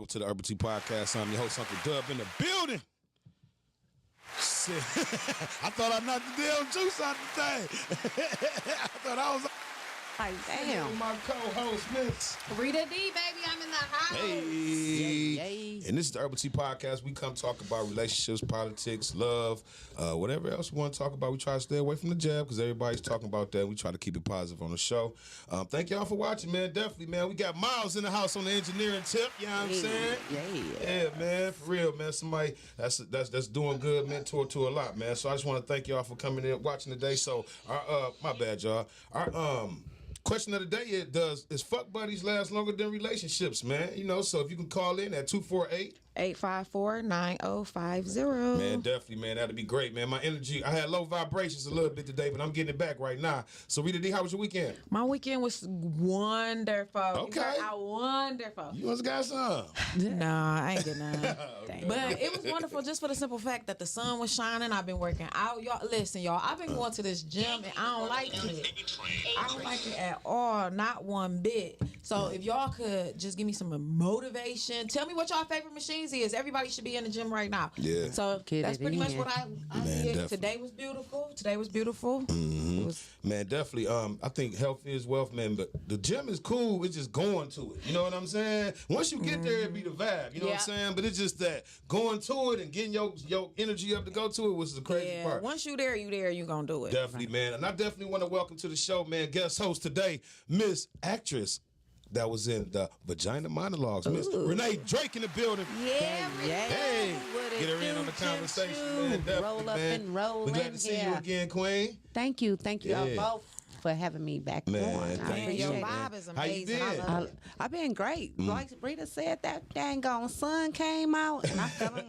Welcome to the Urbal Tea PoTcast. I'm your host, Uncle Dub, in the building. Shit. I thought I knocked the damn juice out the thing. I thought I was... Damn. My co-host, Miss Rita D, baby, I'm in the house. Hey. And this is the Urbal Tea PoTcast. We come talk about relationships, politics, love, whatever else we want to talk about. We try to stay away from the jab because everybody's talking about that. We try to keep it positive on the show. Thank y'all for watching, man. Definitely, man. We got Miles in the house on the engineering tip. You know what I'm saying? Yeah, man. For real, man. Somebody that's doing good, mentor to a lot, man. So I just want to thank y'all for coming in, watching today. So, my bad, y'all. Our question of the day is fuck buddies last longer than relationships, man? You know, so if you can call in at 248-854-9050. Man, definitely, man. That'd be great, man. My energy, I had low vibrations a little bit today, but I'm getting it back right now. So, Rita D, how was your weekend? My weekend was wonderful. Okay. Wonderful. You must got some. Nah, I ain't get none. Okay. But it was wonderful just for the simple fact that the sun was shining. I've been working out. Y'all, listen, y'all, I've been going to this gym and I don't like it. I don't like it at all. Not one bit. So if y'all could just give me some motivation. Tell me what y'all favorite machines is. Everybody should be in the gym right now. Yeah. So that's pretty much what I did. Definitely. Today was beautiful. Mm-hmm. Man, definitely. I think health is wealth, man. But the gym is cool. It's just going to it. You know what I'm saying? Once you get there, it be the vibe. You know what I'm saying? But it's just that going to it and getting your energy up to go to it was the crazy part. Once you there, you gonna do it. Definitely, man. And I definitely want to welcome to the show, man, guest host today, Miss Actress that was in the Vagina Monologues, Miss Renee Drake in the building. Yeah. Hey, get her in on the conversation, man. Definitely, roll up and roll. We're glad to see you again, Queen. Thank you all both for having me back on. Your vibe is amazing. I've been great. Like Rita said, that dang on sun came out and I fell in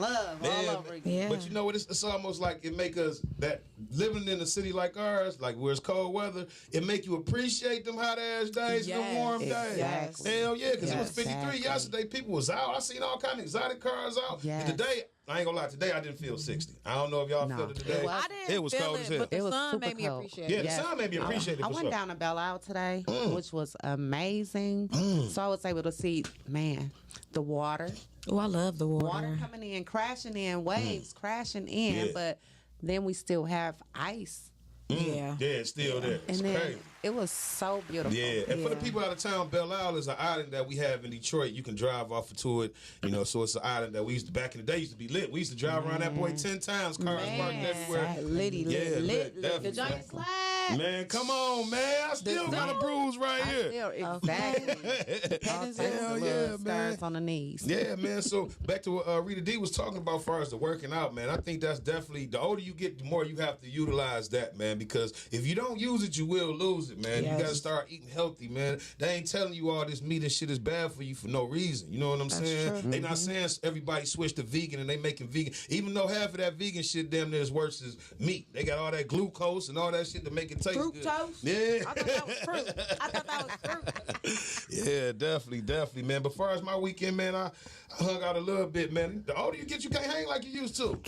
love. All over again. But you know what? It's almost like it make us that living in a city like ours, like where it's cold weather, it make you appreciate them hot ass days and the warm days. Hell yeah, because it was 53 yesterday. People was out. I seen all kind of exotic cars out. And today, I ain't gonna lie, today I didn't feel 60. I don't know if y'all felt it today. It was cold as hell. But the sun made me appreciate it. Yeah, the sun made me appreciate it. I went down to Belle Isle today, which was amazing. So I was able to see, man, the water. Oh, I love the water. Water coming in, crashing in, waves crashing in, but then we still have ice. Yeah, it's still there. It's crazy. It was so beautiful. Yeah, and for the people out of town, Belle Isle is an island that we have in Detroit. You can drive off to it, you know. So it's an island that we used to, back in the day, used to be lit. We used to drive around that boy 10 times, cars parked everywhere. Lit. The giant slide. Man, come on, man! I still got a bruise right here. Exactly. Hell yeah, man! On the knees. Yeah, man. So back to what Rita D was talking about, as far as the working out, man. I think that's definitely, the older you get, the more you have to utilize that, man. Because if you don't use it, you will lose it, man. You gotta start eating healthy, man. They ain't telling you all this meat and shit is bad for you for no reason. You know what I'm saying? True. They not saying everybody switch to vegan and they making vegan, even though half of that vegan shit damn near is worse as meat. They got all that glucose and all that shit to make it taste fructose? Good. Yeah. I thought that was fruit. Yeah, definitely, man. But far as my weekend, man, I hung out a little bit, man. The older you get, you can't hang like you used to.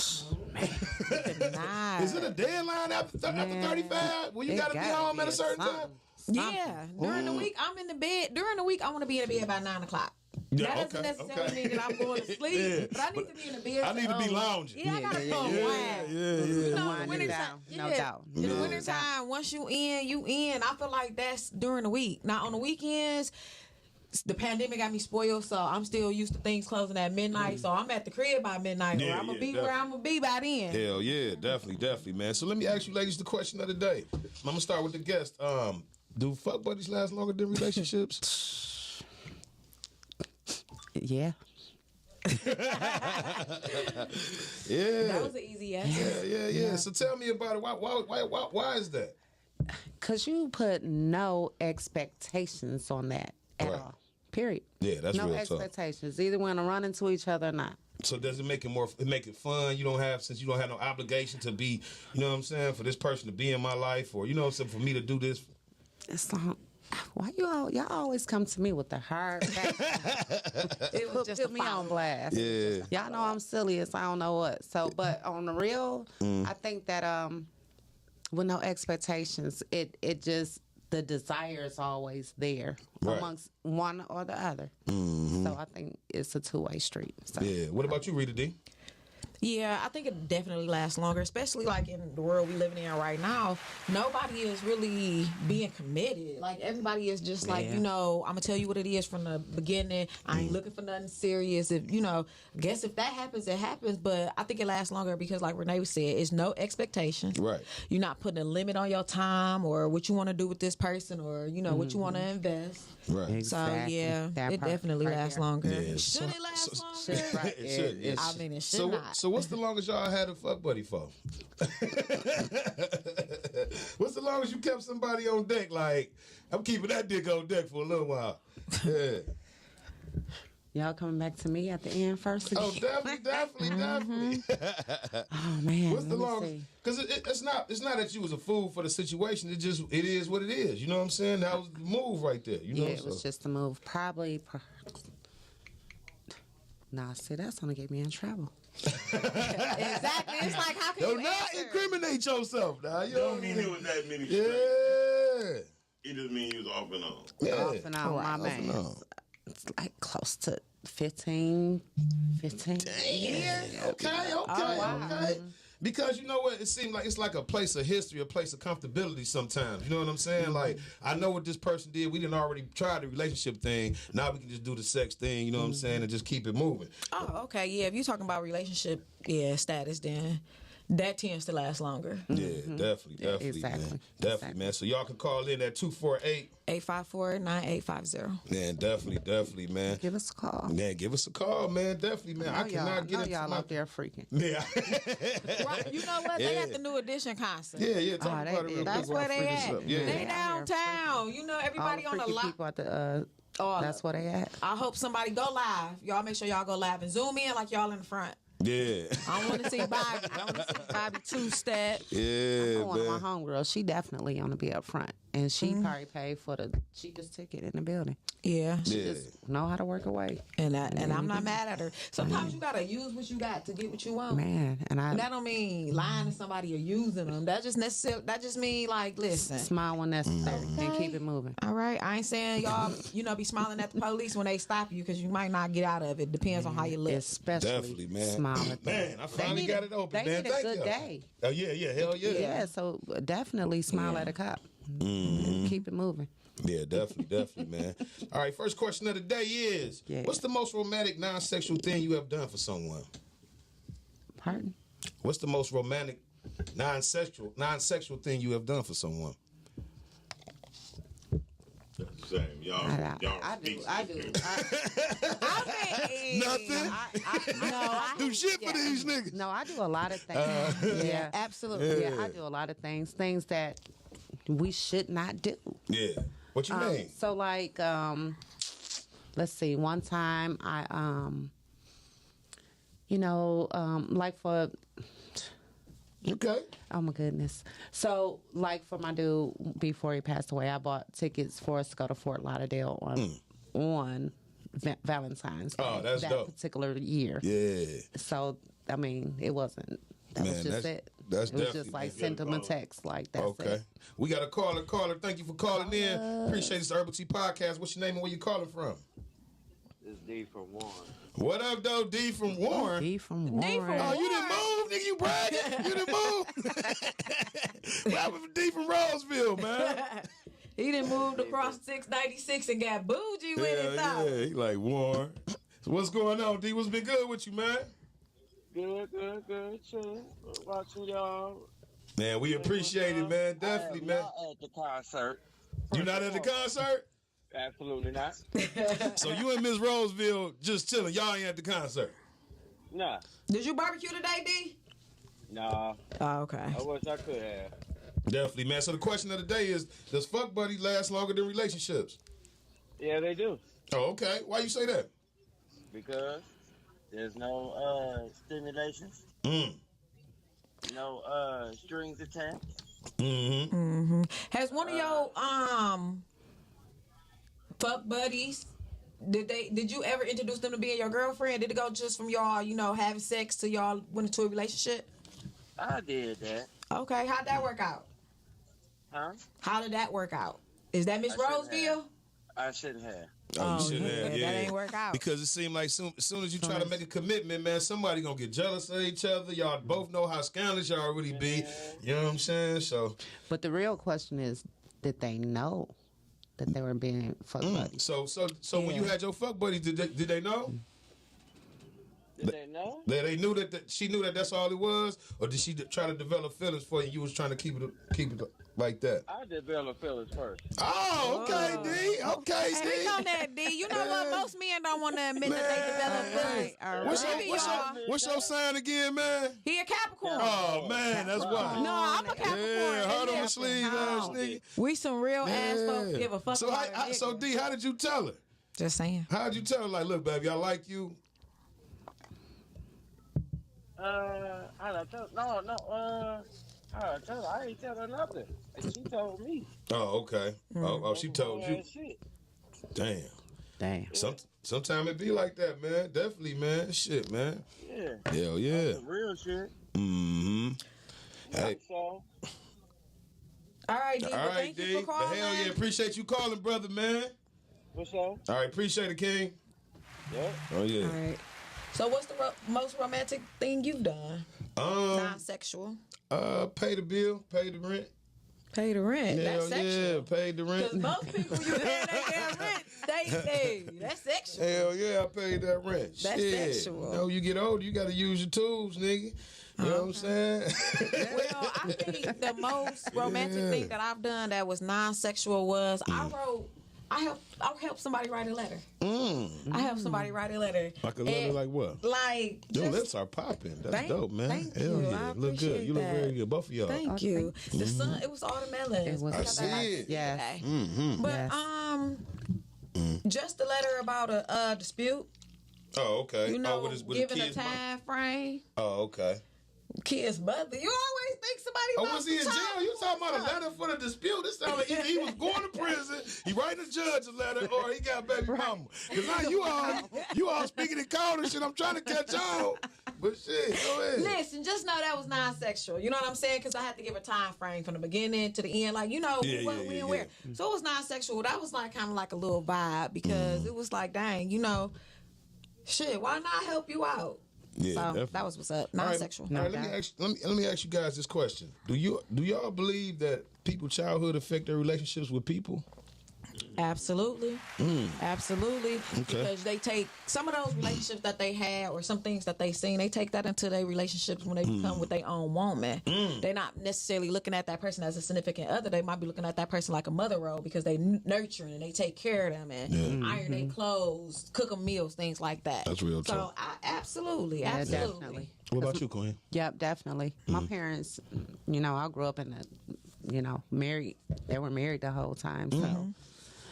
Nice. Is it a deadline after 35? Well, you gotta be home at a certain time? Yeah. During the week, I'm in the bed. During the week, I want to be in the bed by 9 o'clock. That doesn't necessarily mean that I'm going to sleep, but I need to be in the bed. I need to be lounging. Yeah, I got to come wild. You know, wintertime. No doubt. In the wintertime, once you in. I feel like that's during the week. Now, on the weekends, the pandemic got me spoiled, so I'm still used to things closing at midnight. So I'm at the crib by midnight, or I'm gonna be where I'm gonna be by then. Hell yeah, definitely, man. So let me ask you, ladies, the question of the day. I'm gonna start with the guest. Do fuck buddies last longer than relationships? Yeah. That was an easy answer. Yeah. So tell me about it. Why is that? Because you put no expectations on that at all. Period. Yeah, that's no real expectations. Either want to run into each other or not. So does it make it fun? You don't have no obligation to be, you know what I'm saying, for this person to be in my life, or you know what I'm saying, for me to do this. It's not. Why y'all always come to me with the hard facts? It was just put me on blast. Yeah. Y'all know I'm silly as I don't know what. So, but on the real, I think that with no expectations, it just the desire is always there Right. amongst one or the other. So I think it's a two-way street. So. Yeah. What about you, Rita D? Yeah, I think it definitely lasts longer, especially like in the world we living in right now. Nobody is really being committed. Like everybody is just like, I'm gonna tell you what it is from the beginning. I ain't looking for nothing serious. If I guess if that happens, it happens. But I think it lasts longer because, like Renee said, it's no expectation. Right. You're not putting a limit on your time or what you want to do with this person or what you want to invest. Right. Exactly. So yeah, That it part definitely right lasts there. longer. Yeah. Should it last longer? Right. It should. Yeah. I mean, it should So, not. so what's the longest y'all had a fuck buddy for? What's the longest you kept somebody on deck? Like, I'm keeping that dick on deck for a little while. Yeah. Y'all coming back to me at the end first? Oh, definitely. Oh man. What's the let me longest? see. Because it's not that you was a fool for the situation. It is what it is. You know what I'm saying? That was the move right there. You know. Yeah, it was just a move. Nah, see, that's gonna get me in trouble. Exactly. It's like, how can Do you not answer? incriminate yourself now. You know Don't what I mean mean? it was that many straight. Yeah. It just mean he was off and on. Yeah. Off and on, my Off and man. on. It's like close to 15 years. Okay. Because you know what? It seems like it's like a place of history, a place of comfortability sometimes. You know what I'm saying? Like, I know what this person did. We didn't already try the relationship thing. Now we can just do the sex thing, you know what I'm saying, and just keep it moving. Oh, okay. Yeah, if you're talking about relationship, status, then that tends to last longer. Yeah, definitely, exactly. man. Definitely, man. So y'all can call in at 248. 854-9850. Man, definitely, man. Give us a call. Man, give us a call, man. Definitely, man. I cannot get into y'all my... out there freaking. Yeah. Right. You know what? They at the New Edition concert. Yeah. Talk they about it did. real That's quick while where I they free this at. up. Yeah. They downtown. Everybody All on the the freaky lot. people at the, that's where they at. I hope somebody go live. Y'all make sure y'all go live and zoom in like y'all in the front. Yeah. I don't want to see Bobby. I want to see Bobby two-step. Yeah, One of my man. homegirls, she definitely want to be up front. And she probably paid for the cheapest ticket in the building. Yeah. Yeah. Just know how to work away. And I'm not mad at her. Sometimes you gotta use what you got to get what you want. Man, and I And that don't mean lying to somebody or using them. That just mean like, listen. smile when necessary and keep it moving. All right, I ain't saying y'all, be smiling at the police when they stop you because you might not get out of it. Depends on how you look. Especially Definitely, man. smile at them. Man, I finally got it open, They man. need a Thank good you. day. Oh, yeah. Hell yeah. Yeah, so definitely smile at a cop. Keep it moving. Yeah, definitely, man. All right, first question of the day is, what's the most romantic non-sexual thing you have done for someone? Pardon? What's the most romantic non-sexual thing you have done for someone? Same. Y'all I do. Nothing. I Do shit for these niggas. No, I do a lot of things. Yeah, Absolutely. yeah, I do a lot of things that we should not do. Yeah. What you mean? So like, let's see. One time I, like for. Okay. Oh my goodness. So like for my dude before he passed away, I bought tickets for us to go to Fort Lauderdale on Valentine's Day. Oh, that's that dope. particular year. Yeah. So I mean, it wasn't. That was just it. That's it was definitely just like good. send them a text like that's Okay. it. We got a caller. Thank you for calling in. Appreciate this Urbal Tea Podcast. What's your name and where you calling from? It's D from Warren. What up, though? D from Warren. D from Warren. Oh, you didn't move, nigga. You bragging. You didn't move. What happened for D from Roseville, man? He done moved across 696 and got bougie with it, Yeah, though. he like Warren. So what's going on, D? What's been good with you, man? Good. Chill. Watching y'all. Man, we appreciate it, man. Definitely, man. Not at the concert. You not at the concert? Absolutely not. So you and Miss Roseville just chilling. Y'all ain't at the concert. Nah. Did you barbecue today, D? Nah. Oh, okay. I wish I could have. Definitely, man. So the question of the day is, does fuck buddy last longer than relationships? Yeah, they do. Oh, okay. Why you say that? Because there's no stimulations. No strings attached. Mm-hmm. Has one of your fuck buddies, did you ever introduce them to being your girlfriend? Did it go just from y'all, having sex to y'all went into a relationship? I did that. Okay, how'd that work out? Huh? How did that work out? Is that Miss I shouldn't Roseville? I shouldn't have. Oh, you shouldn't have, that ain't work out. Because it seemed like as soon as you try to make a commitment, man, somebody gonna get jealous of each other. Y'all both know how scandalous y'all really be. You know what I'm saying? So, But the real question is, did they know that they were being fuck buddies? so when you had your fuck buddies, did they know? Did they know? They knew that she knew that that's all it was, or did she try to develop feelings for you? You was trying to keep it like that. I developed feelings first. Oh, okay, D. Okay, Hey, we D. know that, D. You know what? Most men don't want to admit that they develop feelings. What's your sign again, man? He a Capricorn. Oh man, that's why. No, I'm a Capricorn. Yeah, heart on Yeah. the sleeve, ass nigga. We some real ass folks give a fuck So, about a nigga. so D, how did you tell her? Just saying. How did you tell her? Like, look, baby, I like you. I don't tell. No. I tell her. I ain't tell her nothing. She told me. Oh, okay. Oh, she told you. Shit. Damn. Sometimes it be like that, man. Definitely, man. Shit, man. Yeah. Hell yeah. Some real shit. Mm-hmm. Hey. So, All right, D. All Well, right, thank D. you for calling. Hell yeah. Appreciate you calling, brother, man. what's up? All right. Appreciate it, King. Yeah. Oh, yeah. All right. So what's the most romantic thing you've done? Non-sexual. Pay the bill, pay the rent. Pay the rent. Hell That's sexual. yeah, pay the Because rent. most people you pay their damn rent, hey, that's sexual. Hell yeah, I paid that rent. That's Shit. sexual. You know, you get older, you got to use your tools, nigga. You know what I'm saying? Well, I think the most romantic thing that I've done that was non-sexual was I helped somebody write a letter. I helped somebody write a letter. Like a letter, like what? Like Your just, lips are popping. That's dope, man. thank Hell you. yeah. I Look good. appreciate You look that. very good. Both of y'all. Thank you. The sun, it was all the melons. It was. I see it. Yes. But just a letter about a dispute. Oh, okay. You know, with the giving a kids' mom? time frame. Oh, okay. Kid's mother. You always think somebody. Oh, wants was he in to jail? talk You talking about a stuff. letter for the dispute? This sounds like either he was going to prison, he writing a judge a letter, or he got baby mama. Because now you all speaking in code and shit. I'm trying to catch on. But shit, go ahead. Listen, just know that was non-sexual. You know what I'm saying? Because I had to give a time frame from the beginning to the end. Like, you know, what, when, where. So it was non-sexual. That was like kind of like a little vibe because it was like, dang, you know, shit, why not help you out? Yeah, So definitely. that was what's up. Non-sexual. All right, let me ask you guys this question. Do y'all believe that people's childhood affect their relationships with people? Absolutely. Absolutely. Because they take some of those relationships that they had or some things that they seen, they take that into their relationships when they become with their own woman. They're not necessarily looking at that person as a significant other. They might be looking at that person like a mother role because they nurturing and they take care of them and iron their clothes, cook them meals, things like that. That's real So talk. absolutely. Definitely. What about you, Queen? Yep, definitely. My parents, you know, I grew up in married. They were married the whole time. So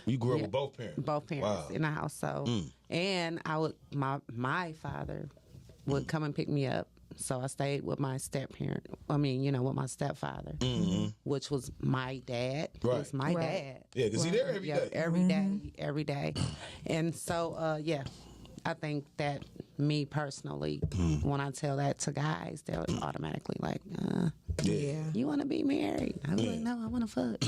You grew up with both parents? both parents in the house. So, and I would my father would come and pick me up. So I stayed with my step-parent. I mean, with my stepfather, which was my dad. Right. He was my dad. Yeah, because he there every day. Every day. And so, I think that me personally, when I tell that to guys, they're automatically like, Yeah. you want to be married? I'm like, no, I want to fuck.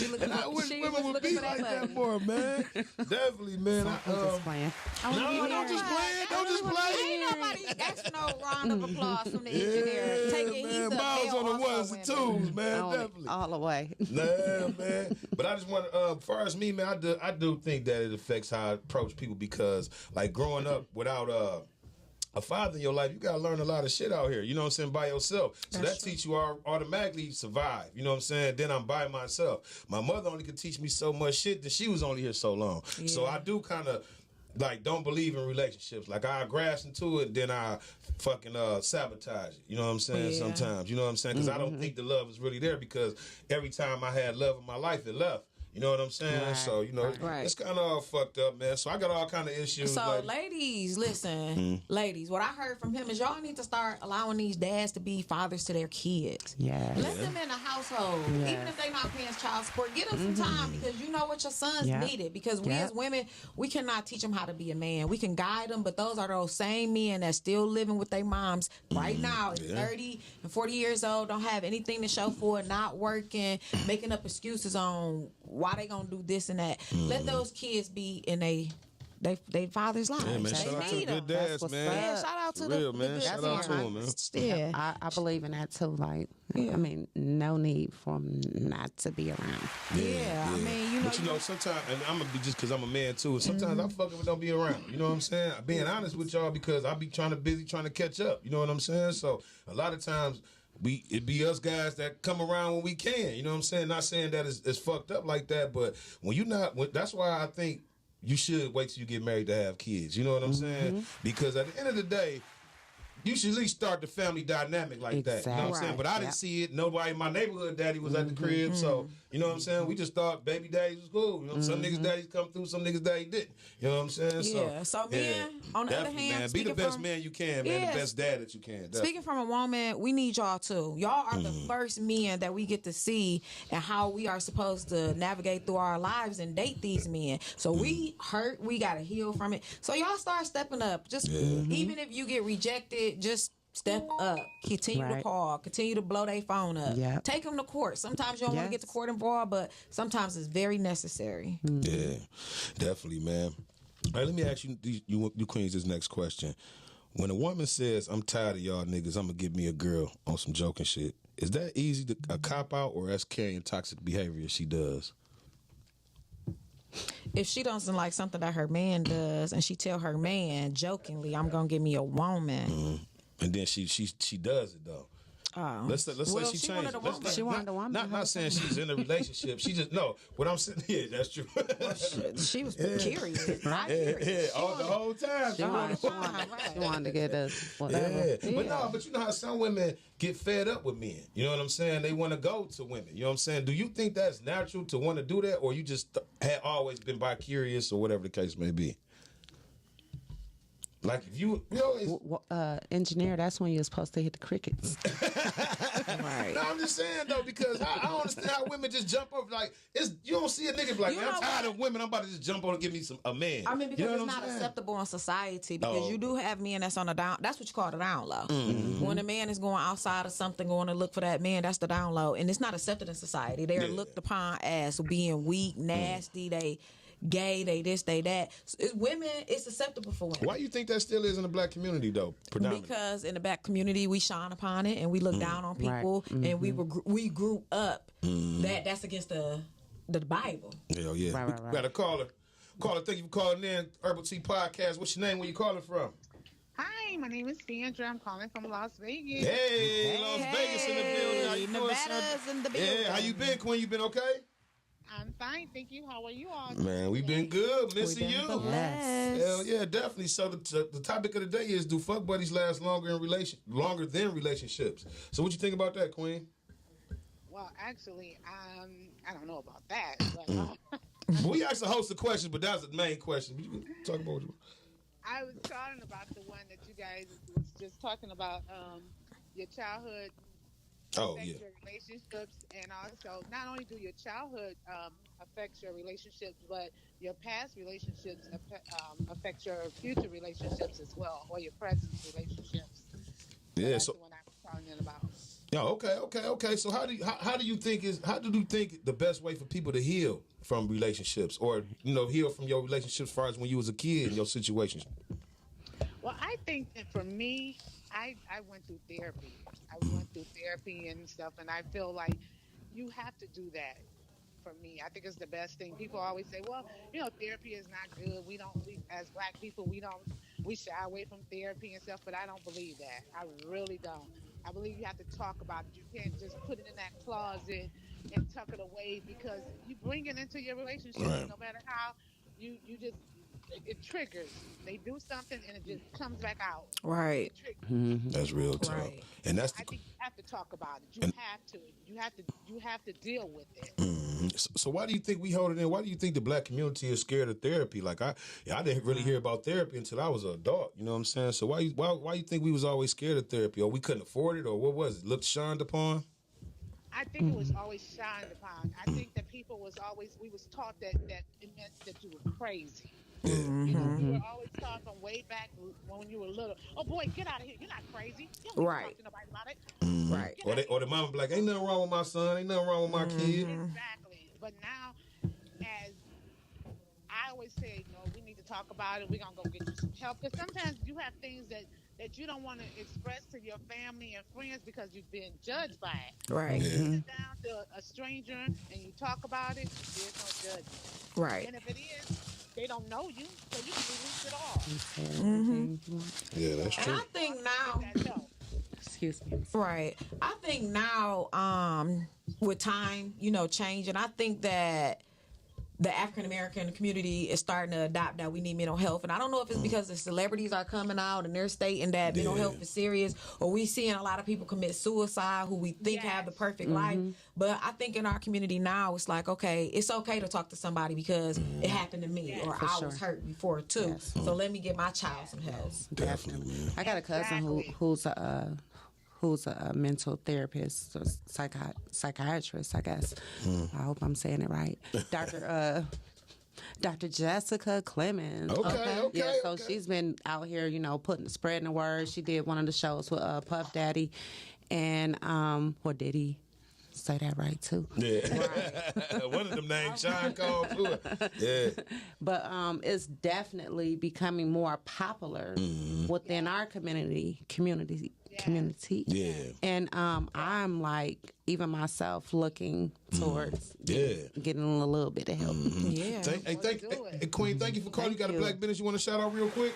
Women would be like that more, man. Definitely, man. I'm just playing. No, don't just play. Don't just play. Ain't nobody asking no round of applause from the engineer. Taking man. Balls on the ones and twos, man. Definitely. All the way. Nah, man. But I just want to, as far as me, man, I do think that it affects how I approach people because, like, growing up without a father in your life, you got to learn a lot of shit out here. You know what I'm saying? By yourself. So that teach you automatically survive. You know what I'm saying? Then I'm by myself. My mother only could teach me so much shit that she was only here so long. Yeah. So I do kind of, like, don't believe in relationships. Like, I grasp into it, then I fucking sabotage it. You know what I'm saying? Sometimes. You know what I'm saying? Because I don't think the love is really there because every time I had love in my life, it left. You know what I'm saying? Right. So, it's kind of all fucked up, man. So I got all kind of issues. So, ladies, listen. Ladies, what I heard from him is y'all need to start allowing these dads to be fathers to their kids. Yeah. Let them in the house household. Yes. Even if they not paying child support, give them some time because you know what your sons need it. Because we as women, we cannot teach them how to be a man. We can guide them, but those are those same men that still living with their moms right now, 30 and 40 years old, don't have anything to show for it, not working, making up excuses on why they gonna do this and that. Let those kids be in they father's lives. Yeah, man. They Shout out to need the them. good dads, man. Yeah, shout out to For the real, man. good Shout out to them, man. Yeah. I believe in that too. Like, I mean, no need for them not to be around. Yeah, I mean, you know. But you know, sometimes, and I'm gonna be just because I'm a man too. Sometimes I fuck with don't be around. You know what I'm saying? I'm being honest with y'all because I be trying to catch up. You know what I'm saying? So a lot of times it be us guys that come around when we can. You know what I'm saying? Not saying that it's fucked up like that, but that's why I think you should wait till you get married to have kids. You know what I'm saying? Because at the end of the day, you should at least start the family dynamic like that. You know what I'm saying? But I didn't see it. Nobody in my neighborhood daddy was at the crib. So, you know what I'm saying? We just thought baby daddies was cool. You know, some niggas daddies come through, some niggas daddy didn't. You know what I'm saying? Yeah. So men, on the other hand, man, be the best man you can, man. The best dad that you can. Definitely. Speaking from a woman, we need y'all too. Y'all are the first men that we get to see and how we are supposed to navigate through our lives and date these men. So we hurt, we gotta heal from it. So y'all start stepping up. Just even if you get rejected, just step up. Continue to call. Continue to blow their phone up. Yep. Take them to court. Sometimes you don't want to get to court involved, but sometimes it's very necessary. Yeah, definitely, man. All right, let me ask you queens this next question. When a woman says, "I'm tired of y'all niggas, I'm gonna get me a girl" on some joking shit, is that easy to a cop out, or that's carrying toxic behavior if she does? If she doesn't like something that her man does, and she tell her man jokingly, "I'm gonna get me a woman." And then she does it though. Let's say she changed. She wanted a woman. Not saying she's in a relationship. She just what I'm saying. Yeah, that's true. She was curious. Yeah, all the whole time. She wanted to get us whatever. Yeah. But you know how some women get fed up with men. You know what I'm saying? They want to go to women. You know what I'm saying? Do you think that's natural to want to do that, or you just had always been bi-curious, or whatever the case may be? Like if you engineer, that's when you're supposed to hit the crickets. Right. No, I'm just saying though, because I don't understand how women just jump up like you don't see a nigga be like, man, I'm tired of women. I'm about to just jump on and give me a man. I mean, because it's not acceptable in society. Because you do have men that's on the down. That's what you call the down low. When a man is going outside of something, going to look for that man, that's the down low, and it's not accepted in society. They are looked upon as being weak, nasty. They gay, they this, they that. So women, it's acceptable for women. Why you think that still is in the black community though? Predominantly? Because in the black community, we shine upon it and we look down on people, and we grew up that's against the Bible. Hell yeah. We got a caller. Caller, thank you for calling in. Urbal Tea PoTcast. What's your name? Where you calling from? Hi, my name is Sandra. I'm calling from Las Vegas. Hey, Las Vegas in the building. How you doing, Nevada's in the building. Yeah, how you been, Queen? You been okay? I'm fine, thank you. How are you all? Man, we've been good. Missing you. Yes. Hell yeah, definitely. So the topic of the day is: do fuck buddies last longer than relationships? So what you think about that, Queen? Well, actually, I don't know about that. But, We asked the host a question, but that was the main question. You can talk about what I was calling about the one that you guys was just talking about, your childhood. Oh, affect yeah. your relationships, and also not only do your childhood affect your relationships, but your past relationships affect your future relationships as well, or your present relationships. So that's the one I was calling in about. Yeah, okay. So how do you think the best way for people to heal from relationships, or heal from your relationships as far as when you was a kid in your situations? Well, I think that for me, I went through therapy. And stuff, and I feel like you have to do that. For me, I think it's the best thing. People always say, "Well, therapy is not good. We as Black people, we shy away from therapy and stuff." But I don't believe that. I really don't. I believe you have to talk about it. You can't just put it in that closet and tuck it away, because you bring it into your relationship. Right. No matter how you just. It triggers. They do something and it just comes back out. Right. That's real talk. Right. And that's I think you have to talk about it. You have to deal with it. So why do you think we hold it in? Why do you think the Black community is scared of therapy? Like I didn't really hear about therapy until I was an adult. You know what I'm saying? So why you think we was always scared of therapy, or we couldn't afford it, or what was it? Looked shunned upon? I think it was always shined upon. I think that people was always we was taught that it meant that you were crazy. Yeah. You know, we were always taught from way back when you were little. Oh boy, get out of here! You're not crazy. You don't need to talk to nobody about it. Right. Or the mama be like, ain't nothing wrong with my son, ain't nothing wrong with my kid. Exactly. But now, as I always say, no, we need to talk about it. We're gonna go get you some help because sometimes you have things that you don't want to express to your family and friends because you've been judged by it. Right. You sit down to a stranger and you talk about it, there's no judgment. Right. And if it is, they don't know you, so you can release it all. Yeah, that's And true. I think now, Excuse me. right. I think now, with time, changing, I think that the African American community is starting to adopt that we need mental health. And I don't know if it's because the celebrities are coming out and they're stating that mental health is serious, or we seeing a lot of people commit suicide who we think have the perfect life. But I think in our community now, it's like, okay, it's okay to talk to somebody because it happened to me or I was hurt before too. So let me get my child some help. Definitely. I got a cousin who's a mental therapist or psychiatrist, I guess. I hope I'm saying it right. Dr. Jessica Clemens. Okay. Yeah, so she's been out here, spreading the word. She did one of the shows with Puff Daddy, and or did he say that right too? Yeah. One of them names Sean called to it. Yeah. But it's definitely becoming more popular within our community. Yeah. And I'm like, even myself looking towards getting a little bit of help. Yeah. Hey, Queen, thank you for calling. You got a black business you want to shout out real quick?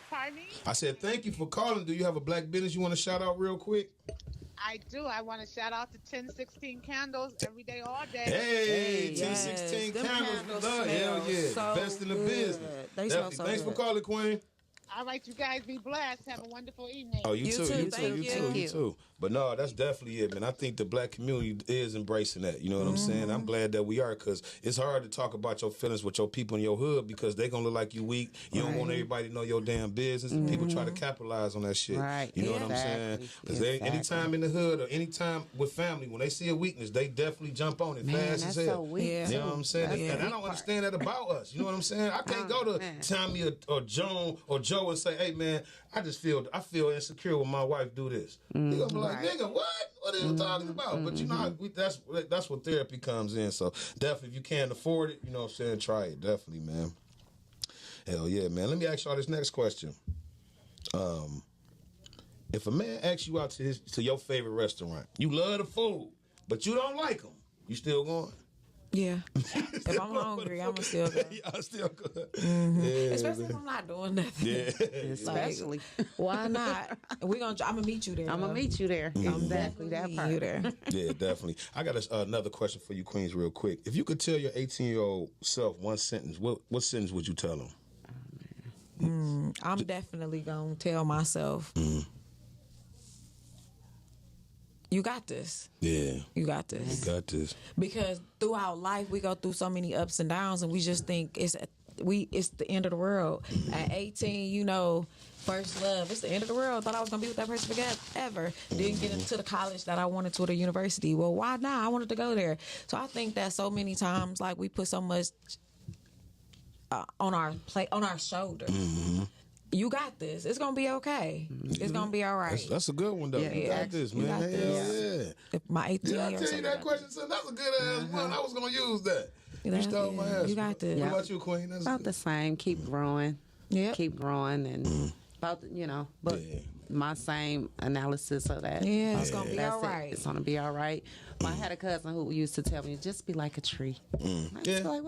Pardon me? I said thank you for calling. Do you have a black business you want to shout out real quick? I do. I want to shout out to 1016 Candles every day, all day. Hey, Yes. 1016 Them candles. candles Love. Hell smell yeah. so Best in the good. business. They smell Definitely. so Thanks good. for calling, Queen. All right, you guys be blessed. Have a wonderful evening. Oh, you too. Thank you. You too. But no, that's definitely it, man. I think the black community is embracing that. You know what I'm saying? I'm glad that we are, because it's hard to talk about your feelings with your people in your hood because they're going to look like you weak. You don't want everybody to know your damn business. People try to capitalize on that shit. Right. You know what I'm saying? Because anytime in the hood or anytime with family, when they see a weakness, they definitely jump on it fast Man, as that's hell. so weak. You know what I'm saying? And I don't understand that about us. You know what I'm saying? I can't go to Tommy or Joan or Joe and say, hey, man, I feel insecure when my wife do this. You gonna be like, nigga, what? What are you talking about? But you know, that's what therapy comes in. So definitely, if you can't afford it, you know what I'm saying, try it. Definitely, man. Hell yeah, man. Let me ask y'all this next question. If a man asks you out to your favorite restaurant, you love the food, but you don't like them, you still going? Yeah. If I'm hungry, I'm going to still go. Y'all still good. Especially if I'm not doing nothing. Yeah. Especially. Why not? I'm going to meet you there. I'm going to meet you there. Exactly that part. you there. Yeah, definitely. I got another question for you, Queens, real quick. If you could tell your 18-year-old self one sentence, what sentence would you tell him? I'm definitely going to tell myself, you got this. Yeah. You got this. You got this. Because throughout life, we go through so many ups and downs, and we just think it's the end of the world. At 18, first love, it's the end of the world. Thought I was going to be with that person forever. Didn't get into the college that I wanted to, or the university. Well, why not? I wanted to go there. So I think that so many times, like, we put so much on our plate, on our shoulder. You got this. It's gonna be okay. It's gonna be all right. That's a good one, though. You got this, man. got this. Yeah. If my 18 Did I years. tell you that question, son? That's a good ass one. I was gonna use that. You stole my ass. You got this. What about you, Queen? That's About the same. Keep growing. Yep. Keep growing and but my same analysis of that. Yeah, it's gonna be That's all it. right. It's gonna be all right. But I had a cousin who used to tell me, just be like a tree. I was like,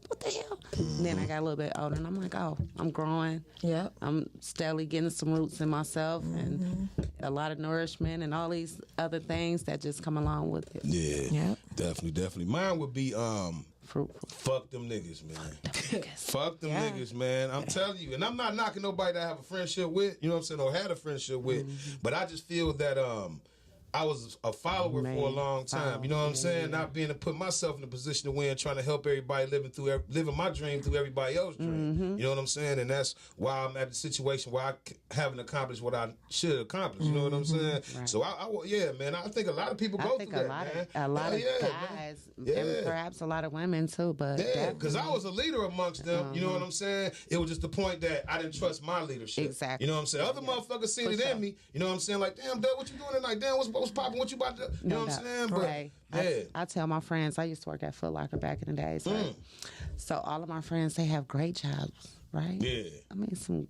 what the hell? Then I got a little bit older and I'm like, oh, I'm growing. Yep. I'm steadily getting some roots in myself and a lot of nourishment and all these other things that just come along with it. Yeah. Yep. Definitely. Mine would be Fruitful. fuck them niggas, man. Fuck them niggas, man. I'm telling you. And I'm not knocking nobody that I have a friendship with, you know what I'm saying, or had a friendship with. But I just feel that I was a follower for a long time. You know what I'm saying? Not being to put myself in a position to win, trying to help everybody living my dream through everybody else's dream. You know what I'm saying? And that's why I'm at the situation where I haven't accomplished what I should accomplish. You know what I'm saying? Right. So yeah, man. I think a lot of people go through that, man. A lot of Yeah, guys, and perhaps a lot of women too. But yeah, because I was a leader amongst them. You know what I'm saying? It was just the point that I didn't trust my leadership. Exactly. You know what I'm saying? Other motherfuckers seen it in me. You know what I'm saying? Like, damn, Dad, what you doing tonight? Damn, what's popping? What you about to do? You know what I'm saying? But right. I tell my friends, I used to work at Foot Locker back in the days. Right? So all of my friends, they have great jobs, right? Yeah. I mean, some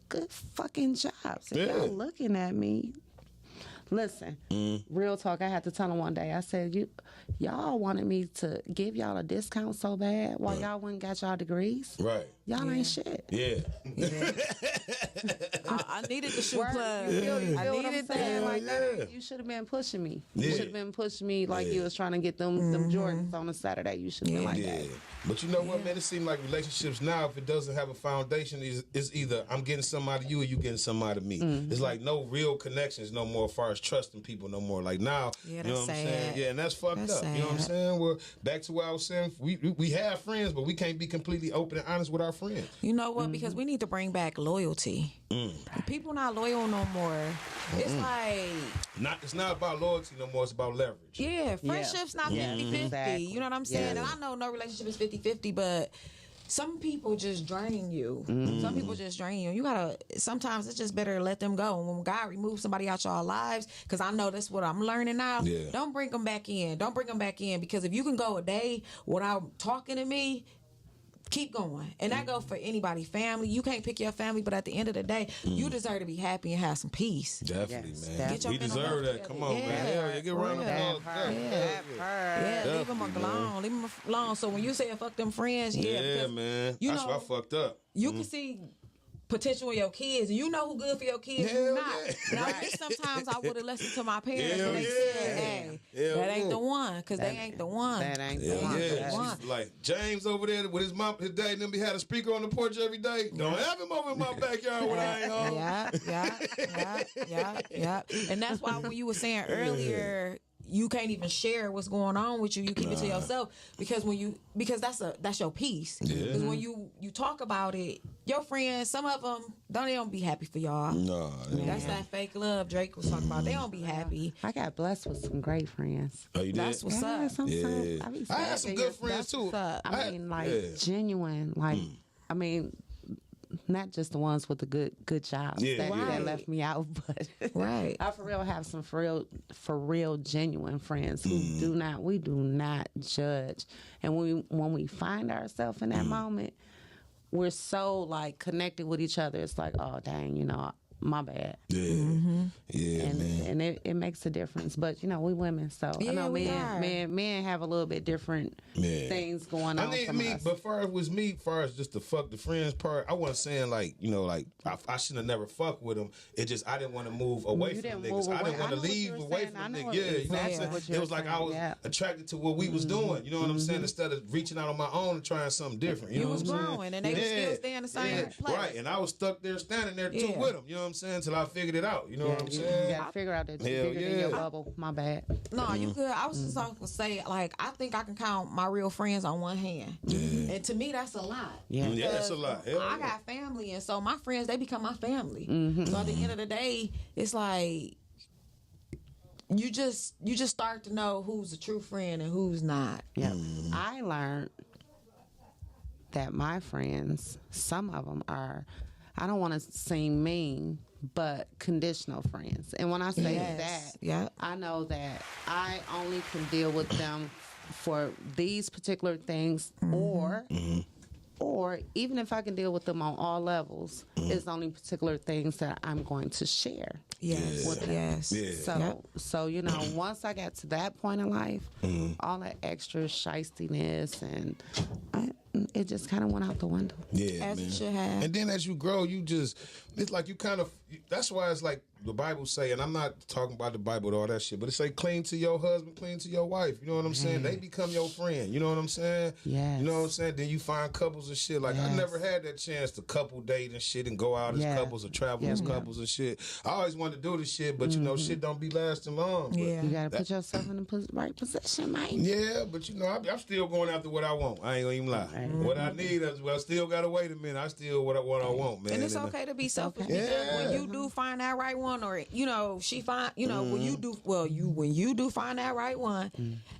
good fucking jobs. If y'all looking at me, listen, real talk, I had to tell them one day, I said, y'all wanted me to give y'all a discount so bad while y'all went and got y'all degrees? Right. Y'all ain't shit. Yeah. I needed the shoe plug. I needed that. Like, you should have been pushing me. You should have been pushing me like you was trying to get them Jordans on a Saturday. You should have been like that. But you know what, man? It seems like relationships now, if it doesn't have a foundation, it's either I'm getting something out of you or you getting something out of me. It's like no real connections no more as far as trusting people no more. Like now, you know what I'm saying? Yeah, and that's fucked up. You know what I'm saying? Well, back to what I was saying, we have friends, but we can't be completely open and honest with our friends. You know what? Because we need to bring back loyalty. People not loyal no more. It's like it's not about loyalty no more. It's about leverage. Yeah, friendship's not 50-50. Exactly. You know what I'm saying? And I know no relationship is 50-50, but some people just drain you. Some people just drain you. You gotta, sometimes it's just better to let them go. And when God removes somebody out your lives, because I know that's what I'm learning now, don't bring them back in. Don't bring them back in, because if you can go a day without talking to me, keep going. And that go for anybody. Family, you can't pick your family, but at the end of the day, you deserve to be happy and have some peace. Definitely, man. Get your We mental deserve health that. together. Come on, man. Hell, you get right leave them alone. Leave them alone. So when you say fuck them friends, because, man. You That's know, why I fucked up. You can see potential in your kids, and you know who good for your kids and who not. And I wish sometimes I would have listened to my parents and they said, hey, that ain't the one, because they ain't the one. That ain't the one. She's like, James over there with his mom, his dad, and them, he had a speaker on the porch every day. Don't have him over in my backyard when I ain't home. Yeah. And that's why when you were saying earlier, you can't even share what's going on with you. You keep it to yourself, because that's your peace. Because when you talk about it, your friends, some of them they don't be happy for y'all. No, that's that fake love Drake was talking about. They don't be happy. I got blessed with some great friends. Oh, you did? That's what's up. I had some good friends too. I mean, genuine. Like, I mean, not just the ones with the good jobs that left me out, but I for real have some for real genuine friends who we do not judge. And when we find ourselves in that moment, we're so like connected with each other. It's like, oh dang, you know, my bad. Man. And it makes a difference. But you know, we women, so I know men have a little bit different things going on. But far as just the fuck the friends part, I wasn't saying like, you know, like I shouldn't have never fucked with them. It just I didn't want to move away from niggas. I didn't want to leave away from niggas. Yeah, you know what I'm saying? It was like I was attracted to what we was doing. You know what I'm saying? Instead of reaching out on my own and trying something different. You know what I'm saying? You was growing, and they was still staying in the same place. Right, and I was stuck there, standing there too with them. You know what I'm saying? Until I figured it out. You know what I'm saying? You gotta figure out that you're bigger than your bubble. My bad. No, you good. I was just going to say, like, I think I can count my real friends on one hand. And to me, that's a lot. Yeah, that's a lot. I got family, and so my friends, they become my family. So at the end of the day, it's like you just start to know who's a true friend and who's not. Yeah. I learned that my friends, some of them are, I don't want to seem mean, but conditional friends. And when I say that, I know that I only can deal with them for these particular things, or even if I can deal with them on all levels, it's only particular things that I'm going to share. With them. So you know, once I got to that point in life, all that extra shystiness and it just kind of went out the window. As it should have. And then as you grow, it's like you kind of that's why it's like the Bible say, and I'm not talking about the Bible and all that shit, but it say clean to your husband, clean to your wife. You know what I'm saying? They become your friend. You know what I'm saying? Yes. You know what I'm saying? Then you find couples and shit. Like, I never had that chance to couple date and shit and go out as couples or travel as couples and shit. I always wanted to do this shit, but you know, shit don't be lasting long. But Yeah. You gotta put yourself in the right position, man. yeah, but you know, I'm still going after what I want. I ain't gonna even lie. What I need, I still gotta wait a minute. I still what I want, man. And it's okay to be selfish okay. because when you do find that right one, or you know, she find, you know, when you do find that right one,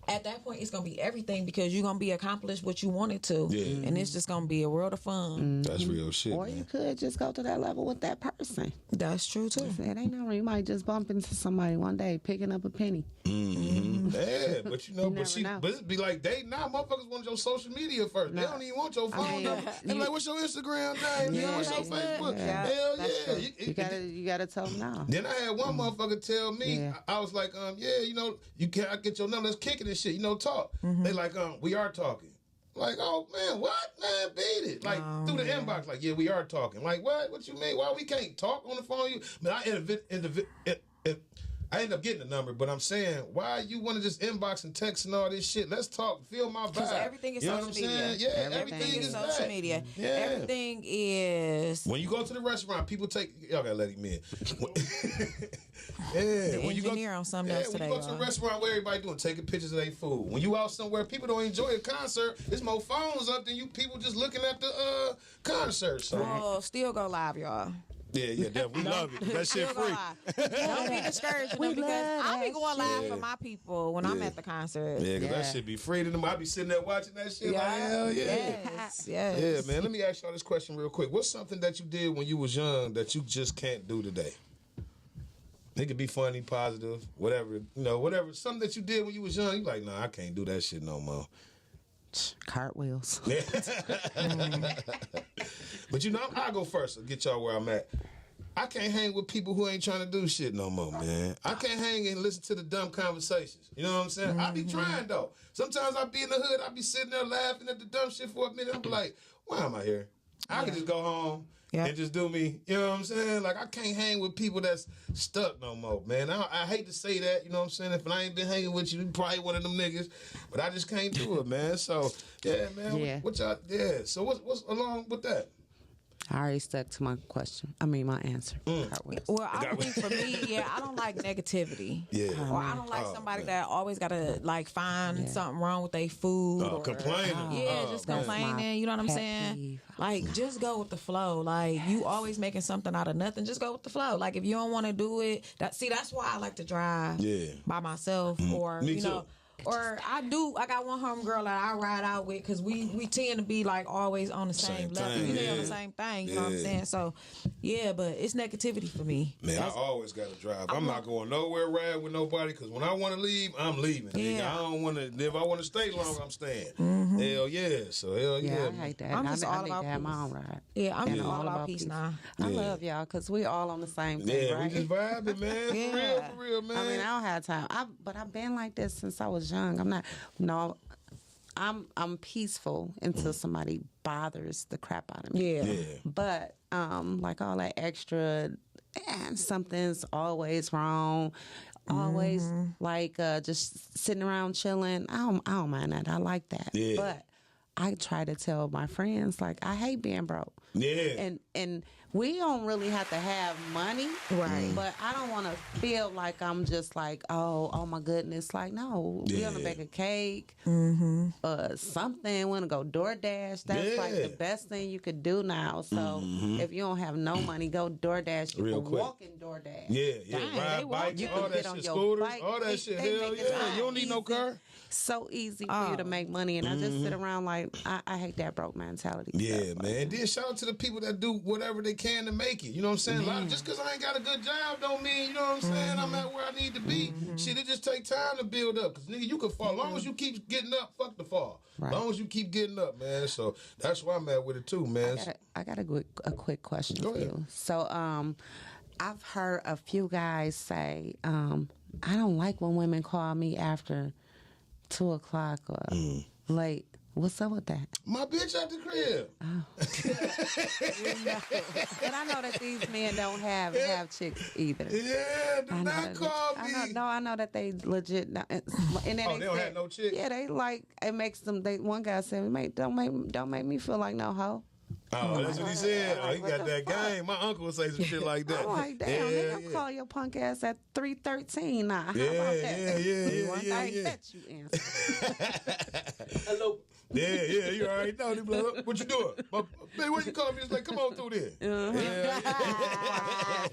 at that point it's gonna be everything because you're gonna be accomplished what you wanted to, and it's just gonna be a world of fun. That's real shit, Or man. you could just go to that level with that person. That's true too. It ain't no, you might just bump into somebody one day picking up a penny. Yeah, but you know, You never know. but it be like they now motherfuckers want your social media first. They don't even want your phone mean, number. They like, what's your Instagram name? Yeah, What's your Facebook? Facebook? Yeah, Hell that's yeah. true. You gotta tell them now. Then I had one motherfucker tell me, Yeah. I was like, yeah, you know, I get your number, let's kick it and shit, you know, talk. They like, we are talking. Like, oh man, what? Man, beat it. Like through the inbox, like, yeah, we are talking. Like, what? What you mean? Why we can't talk on the phone? But I end up getting the number, but I'm saying, why you want to just inbox and text and all this shit? Let's talk. Feel my vibe. Because everything is You know social what I'm media. saying? Yeah, everything is social that. media. Yeah. Everything is. When you go to the restaurant, people take. Y'all gotta let him in. When you go, engineer on something else when today, you go to the y'all. restaurant, what everybody doing? Taking pictures of their food. When you out somewhere, people don't enjoy a concert. There's more phones up than you people just looking at the concert. So Well, still go live, y'all. yeah, we love it. That shit Still go free. live. Don't be discouraged them because I be going live for my people when I'm at the concert. Yeah, because that shit be free to them. I be sitting there watching that shit like, hell yeah. Yes, yes. Yeah, man. Let me ask y'all this question real quick. What's something that you did when you was young that you just can't do today? It could be funny, positive, whatever. You know, whatever. Something that you did when you was young, you like, nah, I can't do that shit no more. Cartwheels. But you know, I'll go first and get y'all where I'm at. I can't hang with people who ain't trying to do shit no more, man. I can't hang and listen to the dumb conversations. You know what I'm saying? I be trying, though. Sometimes I be in the hood, I be sitting there laughing at the dumb shit for a minute. I be like, why am I here? I can just go home and just do me. You know what I'm saying? Like, I can't hang with people that's stuck no more, man. I hate to say that, you know what I'm saying? If I ain't been hanging with you, you probably one of them niggas. But I just can't do it, man. So, yeah, man. Yeah. What y'all, so what's along with that? I already stuck to my question. I mean, my answer. Cartwheels. Well, I think for me, I don't like negativity. Yeah. Or I don't like somebody that always gotta like find something wrong with their food. Or Complaining. just complaining. You know what I'm pet saying? peeve. Like, just go with the flow. Like, you always making something out of nothing. Just go with the flow. Like, if you don't want to do it, that's why I like to drive by myself. Or Me you too. know. Or I got one homegirl that I ride out with because we tend to be like always on the same level. thing, You know, yeah. on the same thing. You know what I'm Yeah. saying? So, yeah, but it's negativity for me. Man, I always got to drive. I'm not going nowhere ride with nobody because when I want to leave, I'm leaving. Nigga. Yeah. I don't want to. If I want to stay long, I'm staying. Hell yeah. So hell yeah. Yeah, I man. hate that. I'm just I all need about to have my peace. own ride. Yeah, I'm And just all about peace now. I love y'all because we all on the same thing, Yeah, right? we just vibing, man. For real, man. I mean, I don't have time. But I've been like this since I was young. I'm peaceful until somebody bothers the crap out of me. Yeah. But like all that extra, something's always wrong. Always like just sitting around chilling. I don't mind that. I like that. Yeah. But I try to tell my friends like I hate being broke. Yeah. And we don't really have to have money, Right. But I don't want to feel like I'm just like, oh my goodness, like no, we want to bake a cake, something. Want to go DoorDash? That's like the best thing you could do now. So if you don't have no money, go DoorDash. You Real can quick. walk in DoorDash. Yeah, Dang, ride they bikes, You all can that get on shit, your scooters, bike. all that shit. They Hell make it yeah. so You don't need no easy. car. So easy for you to make money, and I just sit around like I hate that broke mentality. Yeah, stuff. man. Then shout out to the people that do whatever they can to make it. You know what I'm saying? Like, just because I ain't got a good job don't mean, you know what I'm saying, I'm at where I need to be. Shit, it just take time to build up. Because, nigga, you can fall. As long as you keep getting up, fuck the fall. Right. As long as you keep getting up, man. So that's where I'm at with it, too, man. I got a quick question Go for ahead. you. So, I've heard a few guys say, I don't like when women call me after 2:00 or late. What's up with that? My bitch at the crib. But I know that these men don't have chicks either. Yeah, do not call me. I know that they legit. And then They don't have no chicks? Yeah, they like it makes them. One guy said, don't make me feel like no hoe." Oh, that's what he said. Oh, he got that game. My uncle would say some shit like that. I'm like, damn, nigga, I'm calling your punk ass at 3:13 now. How about that? Yeah. Bet you answer. Hello. Yeah, you already know. They be like, what you doing? Baby, what you call me? It's like, come on through there.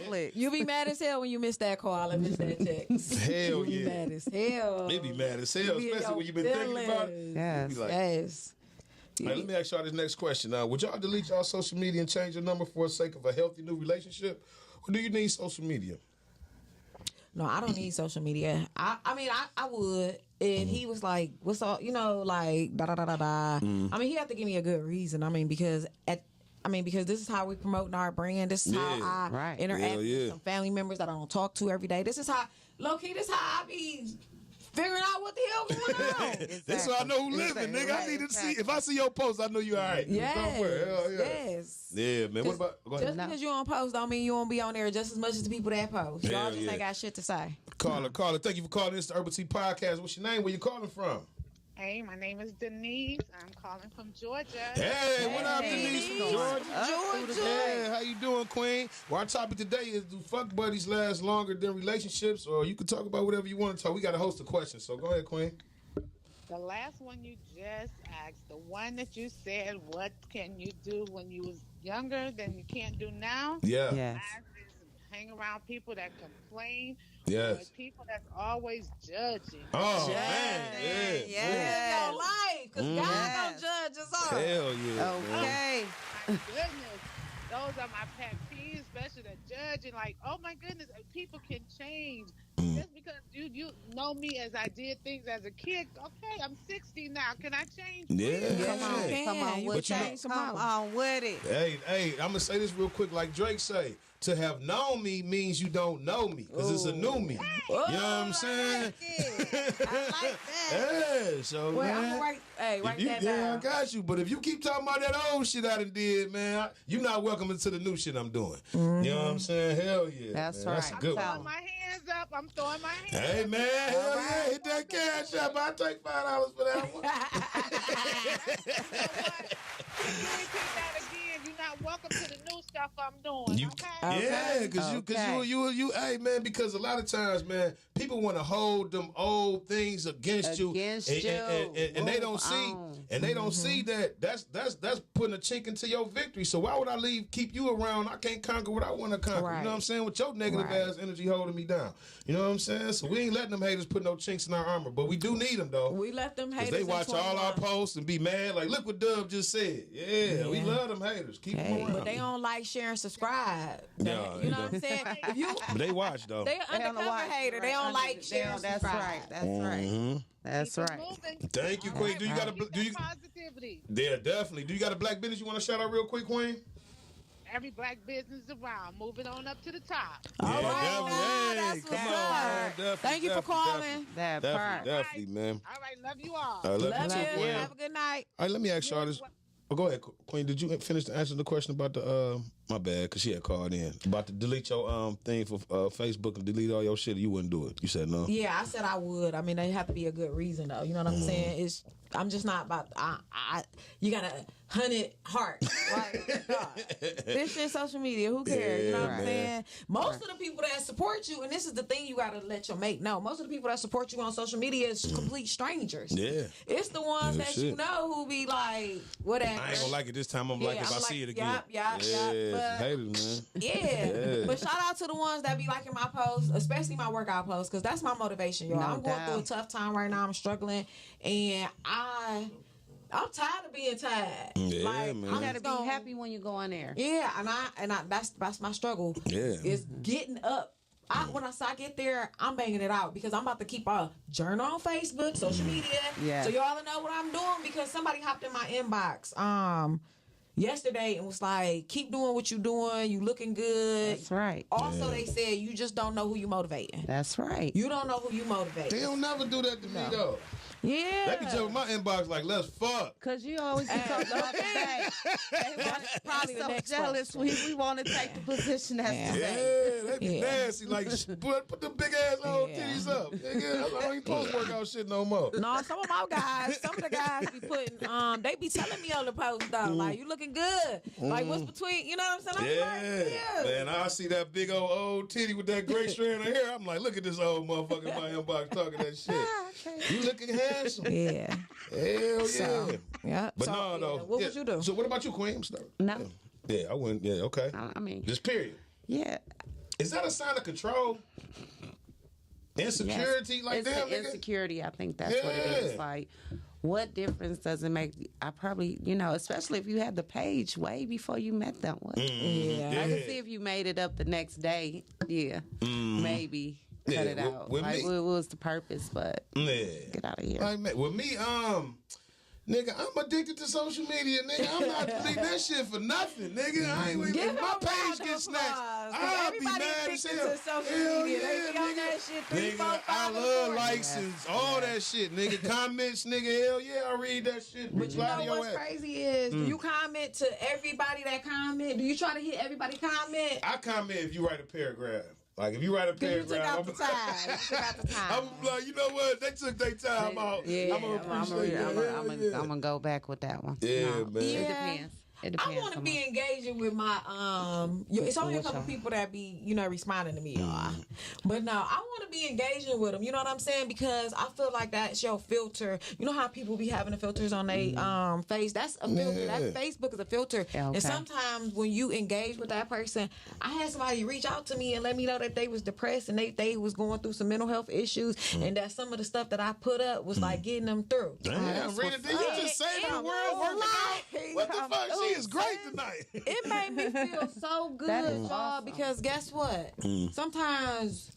Flick. You be mad as hell when you miss that call and miss that text. Hell You be yeah. mad as hell. They be mad as hell, You be in especially your when you've been thinking about it. feelings. Yes. You be like, Yes. hey, let me ask y'all this next question. Would y'all delete y'all social media and change your number for the sake of a healthy new relationship? Or do you need social media? No, I don't need social media. I mean, I would. And he was like, what's all, like, da-da-da-da-da. I mean, he had to give me a good reason. I mean, because this is how we promoting our brand. This is how I interact with some family members that I don't talk to every day. This is how, low-key, this is how I be figuring out what the hell going on. Exactly. This is how I know who living, nigga. I need to see. If I see your post, I know you all right. Yes. Yeah, man. What about? Go ahead. Just because you don't post don't mean you won't be on there just as much as the people that post. Y'all Hell just yeah. ain't got shit to say. Caller. Thank you for calling. This is the Urbal Tea PoTcast. What's your name? Where you calling from? Hey, my name is Denise. I'm calling from Georgia. Hey, what up, Denise from Georgia? Georgia. Yeah, how you doing, Queen? Well, our topic today is, do fuck buddies last longer than relationships? Or you can talk about whatever you want to talk. We got a host of questions, so go ahead, Queen. The last one you just asked, the one that you said, what can you do when you was younger than you can't do now? Yeah. Yes. I just hang around people that complain. Yes. Or people that's always judging. Oh, man. Yeah. Live your life, because God don't judge us all. Hell yeah. Okay. My goodness. Those are my pet peeves, especially the judging. Like, oh my goodness, people can change. Just because you know me as I did things as a kid. Okay, I'm 60 now. Can I change? Yeah. Come on, You with can that. change Come tomorrow. on with it. Hey, I'm going to say this real quick like Drake say. To have known me means you don't know me, because it's a new me. You know what I'm saying? I like that. Yeah, so Well, I'm man. gonna write that Yeah, I down. got you. But if you keep talking about that old shit I done did, man, you're not welcome into the new shit I'm doing. You know what I'm saying? Hell yeah. That's man. That's a right. good I'm one. throwing my hands up. I'm throwing my hands Hey up. man, hell yeah, hit that cash up. I'll take $5 for that one. If you repeat that again, you're not welcome to the new stuff I'm doing. Okay? Yeah, because you, hey man, because a lot of times, man, people want to hold them old things against you, and they don't see, and they don't see that that's putting a chink into your victory. So why would I keep you around? I can't conquer what I want to conquer. Right. You know what I'm saying? With your negative ass energy holding me down. You know what I'm saying? So we ain't letting them haters put no chinks in our armor, but we do need them though. We let them Cause haters they watch in all our 21. posts and be mad, like, look what Dub just said. Yeah, we love them haters. Keep them around. But they don't like, share, and subscribe. No, You know what I'm saying? If you, But they watch though. they an undercover hater. They don't like, share, and That's subscribe. right. That's right. That's Keep it right. moving. Thank you, Queen. Do you got a Keep do you? that positivity. Yeah, definitely. Do you got a black business you want to shout out real quick, Queen? Every black business around, moving on up to the top. All right, definitely. now, Hey, that's come what's on, up. man. Definitely, Thank you for definitely, calling. That Definitely, part. definitely, man. All right, love you all. All right, Love too, you. Queen. Have a good night. All right, let me ask y'all this. Oh, go ahead, Queen. Did you finish to answer the question about the my bad, because she had called in about to delete your thing for Facebook and delete all your shit? You wouldn't do it. You said no. Yeah, I said I would. I mean, there have to be a good reason, though. You know what I'm saying? I'm just not about. You got a 100 heart, right? This shit social media. Who cares? You know what I'm saying? Most of the people that support you, and this is the thing you got to let your mate know. Most of the people that support you on social media is complete strangers. Yeah. It's the ones Real that shit. you know who be like, whatever. I ain't gonna like it this time. I'm like if I see it again. Yup. Yeah, haters, man. Yeah. But shout out to the ones that be liking my posts, especially my workout posts, because that's my motivation, y'all. No I'm going doubt. through a tough time right now. I'm struggling, and I'm tired of being tired. Yeah, like, man. You I'm gotta just be gonna- happy when you go in there. Yeah, and I that's my struggle. Yeah. Is getting up. When I say I get there, I'm banging it out because I'm about to keep a journal on Facebook, social media. Yeah. So y'all know what I'm doing because somebody hopped in my inbox yesterday and was like, keep doing what you doing. You looking good. That's right. Also, they said you just don't know who you motivating. That's right. You don't know who you motivate. They don't never do that to me though. Yeah. They be jumping my inbox like, let's fuck. Cause you always be talking about the bag. That's probably the so next jealous. We want to take the position as Yeah. the Yeah, bag. they be Yeah. nasty. Like, put the big ass old Yeah. titties up. Nigga, I don't even post workout shit no more. No, some of the guys be putting, they be telling me on the post though, like, you looking good. Like, what's between, you know what I'm saying? I'm like, yeah. Man, I see that big old titty with that great strand of hair. I'm like, look at this old motherfucker in my inbox talking that shit. You looking handsome. Yeah. Hell So, yeah. yeah. But So, no, yeah, though. what would you do? So what about you, Queen? No. Yeah, I wouldn't. Yeah, okay. I mean, Just period. yeah. Is that a sign of control? Insecurity? Yes. Like it's that, the nigga? insecurity. I think that's what it is. Yeah. Like, what difference does it make? I probably, especially if you had the page way before you met them. What? Yeah. I can see if you made it up the next day. Yeah, maybe cut Yeah, it out. with Like, me- what was the purpose? But Yeah. get out of here. Like, man, with me, nigga, I'm addicted to social media, nigga. I'm not deleting that shit for nothing, nigga. I ain't Give if my them a page round of gets snatched, applause, 'cause I'll be everybody mad as addicted hell. to social Hell media. They yeah, be on nigga. that shit 3, 4, Nigga, 5 I in the love morning. likes and all that shit, nigga. Comments, nigga. Hell yeah, I read that shit. But you know what's crazy is, do you comment to everybody that comment? Do you try to hit everybody comment? I comment if you write a paragraph. Like, if you write a Because you took paragraph, out the time. You took out the time. I'm like, you know what? They took their time out. Yeah, I'm gonna appreciate that. Hell yeah. I'm gonna go back with that one. Yeah, No, man. It Yeah. depends. It depends. I want to on be my- engaging with my it's only a couple people that be responding to me, y'all. But no, I want to be engaging with them. You know what I'm saying? Because I feel like that's your filter. You know how people be having the filters on their face? That's a filter. Yeah. That Facebook is a filter. Yeah, okay. And sometimes when you engage with that person, I had somebody reach out to me and let me know that they was depressed and they was going through some mental health issues and that some of the stuff that I put up was like getting them through. Damn, Rita, did you just say the world working out? What the fuck? She is great tonight. It made me feel so good, That is y'all, awesome. because guess what? Sometimes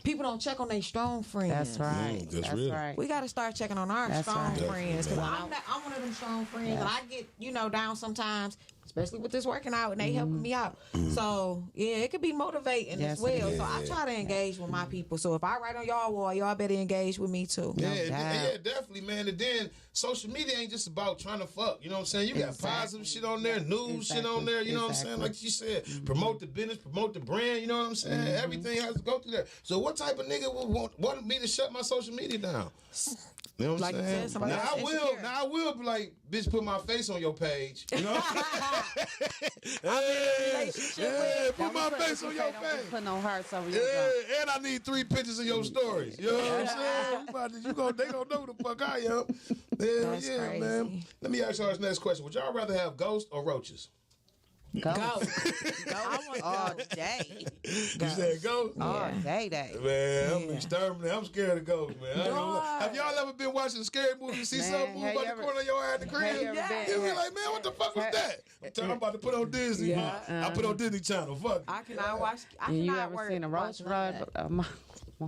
people don't check on their strong friends. That's right. that's That's real. right. We got to start checking on our That's strong right. friends. Because I'm one of them strong friends, and I get, down sometimes, especially with this working out, and they helping me out. So, yeah, it could be motivating Yes, as well. it So I try to engage with my people. So if I write on y'all wall, y'all better engage with me too. Yeah, doubt. definitely, man. And then social media ain't just about trying to fuck. You know what I'm saying? You got Exactly. positive shit on there, news shit on there. You know what I'm saying? Like you said, promote the business, promote the brand. You know what I'm saying? Everything has to go through there. So what type of nigga would want me to shut my social media down? You know what Like I'm you saying? said, somebody Now that's insecure. I will be like, bitch, put my face on your page. You know? Put my face on your page. Put no hearts over your Yeah, junk. and I need 3 pictures of your stories. You know what I'm saying? They gonna know who the fuck I am. Hell That's yeah, crazy. man. Let me ask y'all this next question. Would y'all rather have ghosts or roaches? Go. I want All day. You said ghosts? All day. Man, I'm exterminating. I'm scared of ghosts, man. I ain't gonna lie. Dog. Have y'all ever been watching a scary movie and see Man, something move have by you the ever- corner of your eye at the crib? have you ever been- You be like, man, what the fuck was that? I'm about to put on Disney. Yeah. I put on Disney Channel. Fuck. I cannot watch. I You cannot ever work, seen a watch roach none ride? of that.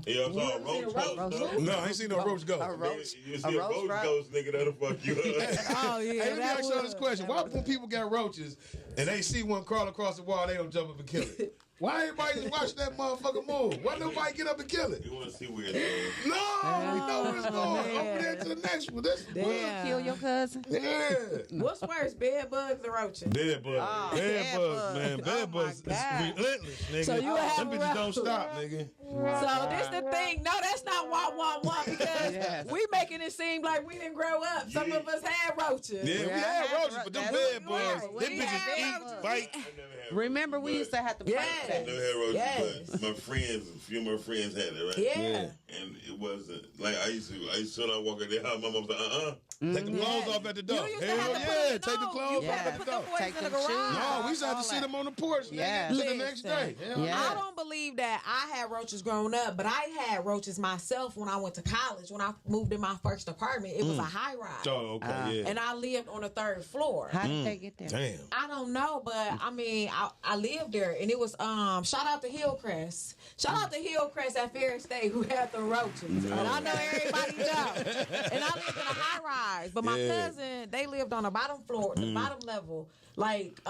Yeah, I'm talking roach ghost. though. No, I ain't seen no roach ghost. You see a roach ghost, nigga, that'll fuck you up. Oh yeah. Hey, let me that ask y'all this would. question. Why when people got roaches and they see one crawl across the wall, they don't jump up and kill it? Why everybody just watch that motherfucker move? Why nobody get up and kill it? You want to see where it's going. No, we know where it's going. Over there to the next one. This Damn. Kill your cousin? yeah. What's worse, bed bugs or roaches? Bed bugs. Oh, bed bed bugs, bugs. man. Oh, Bed my bugs is God. relentless, nigga. So you would have Them a bitches roach. don't stop, nigga. So this the thing. No, that's not what I want because Yes. we making it seem like we didn't grow up. Some of us had roaches. Yeah, we I had had roaches, but them that's- bed bugs, we them had bitches roaches. eat, bite. I never had Remember, we used to have to Yes. I practice. never had roaches, Yes. but my friends, a few of my friends had it, right? Yeah. And it wasn't like I used to when I walk in their house, my mom was like, Take the clothes off at the door. You used to Hell have to put yeah, them take the on. clothes You off had at to the put door. them boys Take in the them garage. shoes No, we used to have all to see that. them on the porch, nigga, Yeah. to the next day. Listen. Hell Yeah. I don't believe that I had roaches growing up, but I had roaches myself when I went to college. When I moved in my first apartment, it was a high rise. Oh, okay, yeah. And I lived on the 3rd floor. How did they get there? Damn. I don't know, but I mean, I lived there, and it was shout out to Hillcrest. Shout out to Hillcrest at Fair State who had the roaches. And I know everybody know. And I lived in a high rise, but my cousin, they lived on the bottom floor, the bottom level. Like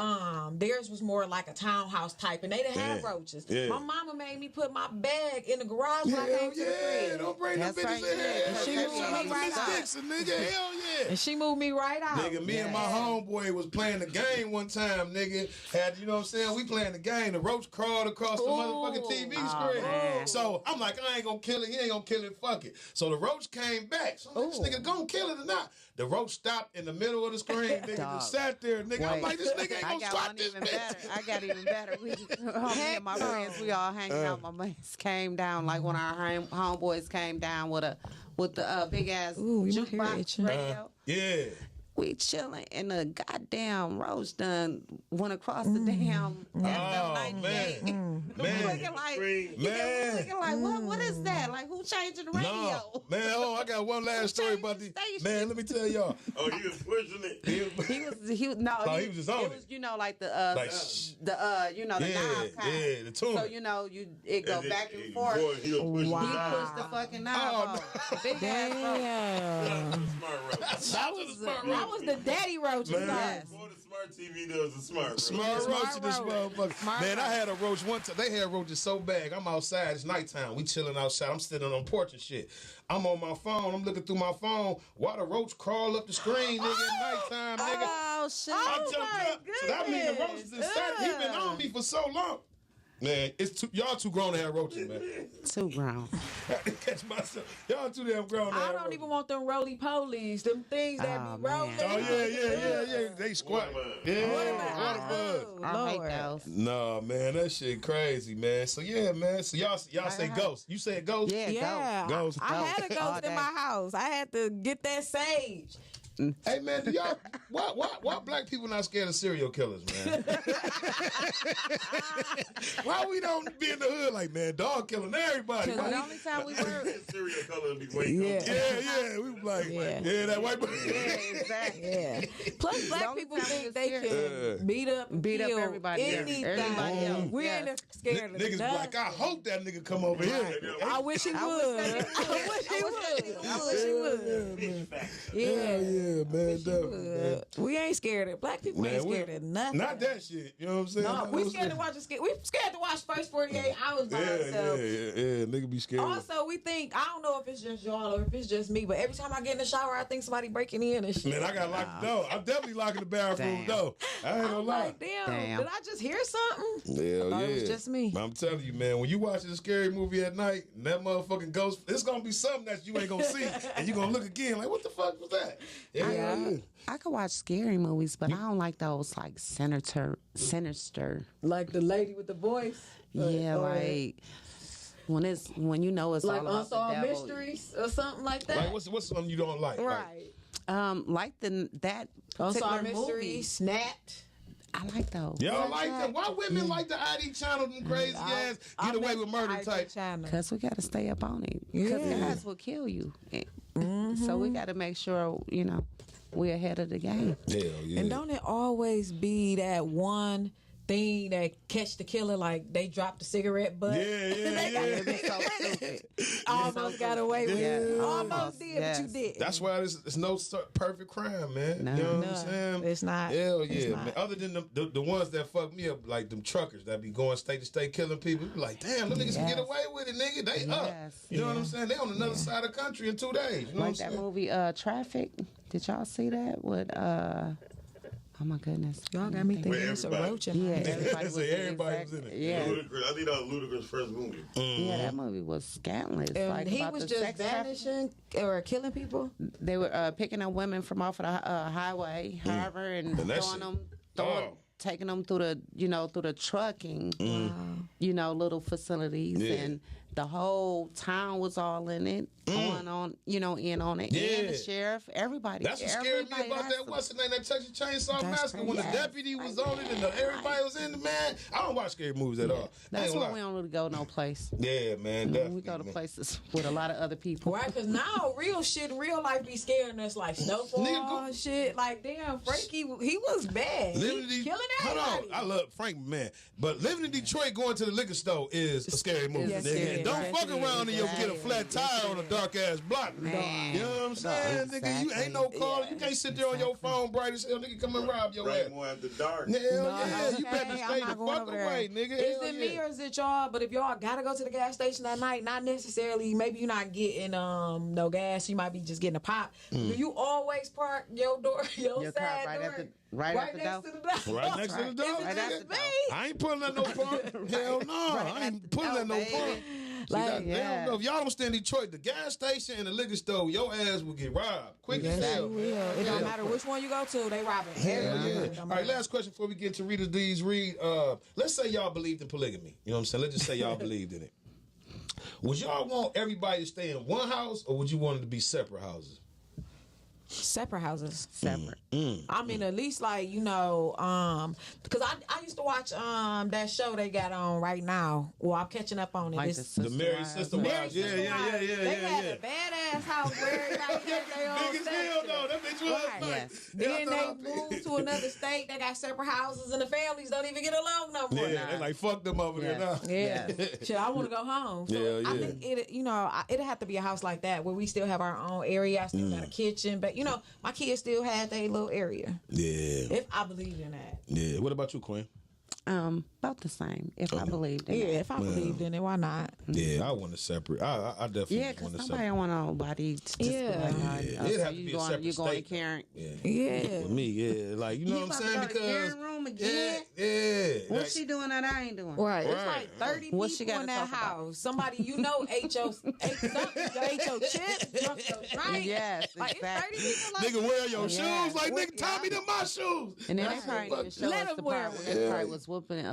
theirs was more like a townhouse type, and they didn't have roaches. Yeah. My mama made me put my bag in the garage when I Hell came to the yeah, crib. don't bring them That's bitches right, in yeah. here. She was me right out. Nigga, hell yeah. And she moved me right out. Nigga, me and my homeboy was playing the game one time, nigga. Had, you know what I'm saying? We playing the game. The roach crawled across the motherfucking TV screen. Man. So I'm like, I ain't gonna kill it. He ain't gonna kill it. Fuck it. So the roach came back. So I'm like, this nigga gonna kill it or not? The roach stopped in the middle of the screen. Nigga just sat there. Nigga, I'm like, this nigga ain't gonna swat this bitch. I got even better. Me and my friends, we all hanging out. My mates came down, like when our homeboys came down with the big ass jukebox radio. Yeah. We chilling, and the goddamn roach done went across the damn FM 98. Man. Looking like, what is that? Like, who changing the radio? No. Man, I got one last story about the man. Let me tell y'all. Oh, you was pushing it. He was just on it. It was, you know, like the you know, the knob kind. Yeah, the tune. So, you know, it go back and forth. He pushed The fucking knob on. Big ass That was the daddy roach. Before the smart TV, there was a smart roach. Smart roach in this motherfucker. Man, I had a roach one time. They had roaches so bad. I'm outside. It's nighttime. We chilling outside. I'm sitting on the porch and shit. I'm on my phone. I'm looking through my phone. Why the roach crawl up the screen, nigga, at nighttime, nigga? Oh, shit. I jumped up. So that mean the roach is inside. He been on me for so long. Man, y'all too grown to have roaches, man. Too grown. Catch myself. Y'all too damn grown to have I don't roaches. even want them roly-polies, them things that be rolling. Oh, yeah. They squat. Yeah, water bug. I hate those. Nah, man, that shit crazy, man. So, yeah, man. So, y'all say ghost. You said ghost? Yeah, ghost. I had a ghost in my house. I had to get that sage. Hey, man, do y'all, why black people not scared of serial killers, man? Why we don't be in the hood like, man, dog killing everybody? The only time we were... Serial killer be waiting. Yeah. We was like, yeah, that white boy. Yeah, exactly. Yeah. Plus, black people think they can beat up everybody. anything. Everybody else. We ain't scared of Niggas be nothing. like, I hope that nigga come over here. I wish he would. I wish he would. Yeah. Yeah, man, definitely. We ain't scared of black people. Ain't scared of nothing. Not that shit. You know what I'm saying? No, we scared to watch it. We scared to watch first 48 hours by ourselves. Yeah. Nigga be scared. Also, we think, I don't know if it's just y'all or if it's just me, but every time I get in the shower, I think somebody breaking in and shit. Man, I got to lock the door. I'm definitely locking the bathroom door. I ain't gonna lie. Like, damn, did I just hear something? Hell yeah. It was just me. I'm telling you, man, when you watching a scary movie at night, and that motherfucking ghost, it's gonna be something that you ain't gonna see, and you gonna look again like, what the fuck was that? Yeah. I could watch scary movies, but I don't like those like sinister. Like the lady with the voice? Yeah, like when you know it's like all about Unsolved the devil. Mysteries or something like that? Like, what's something you don't like? Right. Like that Unsolved particular movie. Mysteries, Snapped. I like those. Y'all like that? Why women like the ID channel, them crazy ass, get away with murder type? Because we got to stay up on it. Because guys will kill you. So we got to make sure, we're ahead of the game. Hell yeah. And don't it always be that one thing that catch the killer, like they dropped the cigarette butt? Almost got away with it. Almost did, but you did. That's why it's no perfect crime, man. No. You know what I'm saying? It's not. Hell yeah, man. Other than the ones that fuck me up, like them truckers that be going state to state killing people. You be like, damn, them niggas can get away with it, nigga. They up. You know what I'm saying? They on another side of the country in 2 days. You know like that movie, Traffic. Did y'all see that with oh my goodness. Y'all got me thinking it's a roach in Yeah, everybody was in it. Yeah. Ludacris. I think that was Ludacris' first movie. Yeah, that movie was scandalous. And he was just vanishing or killing people? They were picking up women from off of the highway, however, and taking them through the trucking, little facilities, and the whole town was all in it, going on, in on it, and the sheriff, everybody. That's what scared me about that. What's the name? That Texas Chainsaw Massacre. When the deputy was on it and everybody was in the man. I don't watch scary movies at all. That's why we don't really go no place. Yeah, man. Definitely, we go to places with a lot of other people. Right, because now real shit in real life be scaring us, like snowfall and shit. Like, damn, Frankie, he was bad. Killing everybody. Hold on. I love Frank, man. But living in Detroit, going to the liquor store is a scary movie. Yeah, nigga. Don't fuck around and you'll get a flat tire on a dark ass block. Man. You know what I'm saying? Nigga, you ain't no caller. You can't sit there on your phone bright as hell. Nigga, come and rob your ass. Right more after dark. Hell yeah, you better I'm stay the not going fuck over there. away, nigga. Is Hell it me yeah. or is it y'all? But if y'all gotta go to the gas station at night, not necessarily. Maybe you're not getting no gas. You might be just getting a pop. Do you always park your door, your Your car side right door, at the- right at the next door? to the door? Right next to the door. Is it Right just after me? I ain't pulling at no pump. Hell no. I ain't pulling at no baby. pump. See, Like, they don't know. If y'all don't stay in Detroit, the gas station and the liquor store, your ass will get robbed quick as Yes, hell. you will. It don't matter which one you go to, they robbing. Hell yeah. All right, last question before we get to Reader's D's read. Let's say y'all believed in polygamy. You know what I'm saying? Let's just say y'all believed in it. Would y'all want everybody to stay in one house, or would you want it to be separate houses? Separate houses. Separate. I mean, at least like, because I used to watch that show they got on right now. Well, I'm catching up on it. Like It's The married sister Married wives. Yeah, Sister yeah, Wives. yeah, They yeah, had yeah. a badass house where everybody had their own Big as hell, section. though. That bitch was Right. nice. Yes. Then they moved to another state. They got separate houses, and the families don't even get along no more. Yeah, they like, fuck them over there now. Yeah, shit. I want to go home. So Yeah, I yeah. think it'd have to be a house like that where we still have our own area. I still got a kitchen, but my kids still had their little area. Yeah. If I believed in that. Yeah. What about you, Queen? About the same. If I believed in Yeah, it. if I believed in it, why not? Yeah, I want to separate. I definitely Yeah, want because to somebody separate. don't want nobody to just Yeah. be like, Yeah. oh, It'd so have to be a you separate going to state. Karen. Yeah. With me, yeah. Like, you know You what I'm about to saying? go to Karen's room again? Yeah. What Like, she doing that I ain't doing? Right. It's Right. like 30 What she people gotta in that talk about? house. Somebody ate your chips, drunk your drink. Yes, Like, exactly. it's 30 people like nigga, wear your Yeah. shoes. Like, nigga, tie me to my shoes. And then they That's probably fuck- didn't show Let us the them wear part when them. they probably was whooping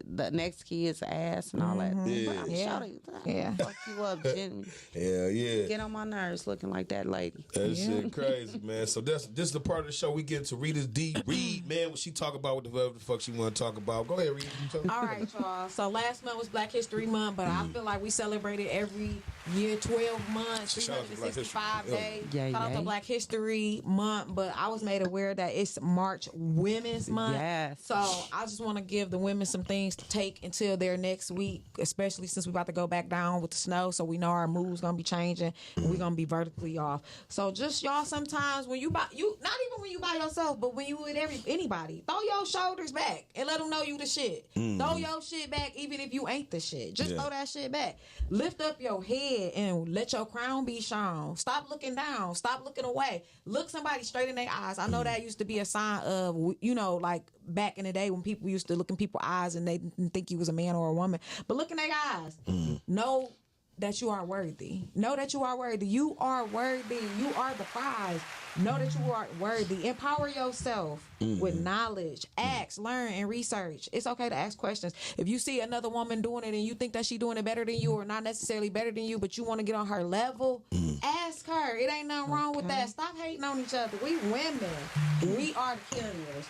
the next kid's ass and all that. Yeah. But I'm Yeah. shouting, Yeah. fuck you up, Jimmy. Hell yeah. Get on my nerves looking like that lady. That shit crazy, man. So this is the part of the show we get to Reader's D. Read, man, what she talk about, whatever the fuck she want to talk about. Go ahead, Read. All right, y'all. So last month was Black History Month, but I feel like we celebrated every year, 12 months, Shout out to Black 365 History. days. Yeah, Shout out to yeah. Black History Month, but I was made aware that it's March Women's Month. Yes. So I just want to give the women some things to take until their next week, especially since we're about to go back down with the snow. So we know our mood's going to be changing and we're going to be vertically off. So just y'all, sometimes when you not even when you by yourself, but when you with anybody, throw your shoulders back and let them know you the shit. Throw your shit back even if you ain't the shit. Just throw that shit back. Lift up your head and let your crown be shown. Stop looking down. Stop looking away. Look somebody straight in their eyes. I know that used to be a sign of, like back in the day when people used to look in people's eyes and they didn't think you was a man or a woman. But look in their eyes. Know that you are worthy. Know that you are worthy. You are worthy. You are the prize. Know that you are worthy. Empower yourself with knowledge. Ask, learn, and research. It's okay to ask questions. If you see another woman doing it and you think that she's doing it better than you or not necessarily better than you, but you want to get on her level, ask her. It ain't nothing wrong with that. Stop hating on each other. We women. We are the carriers.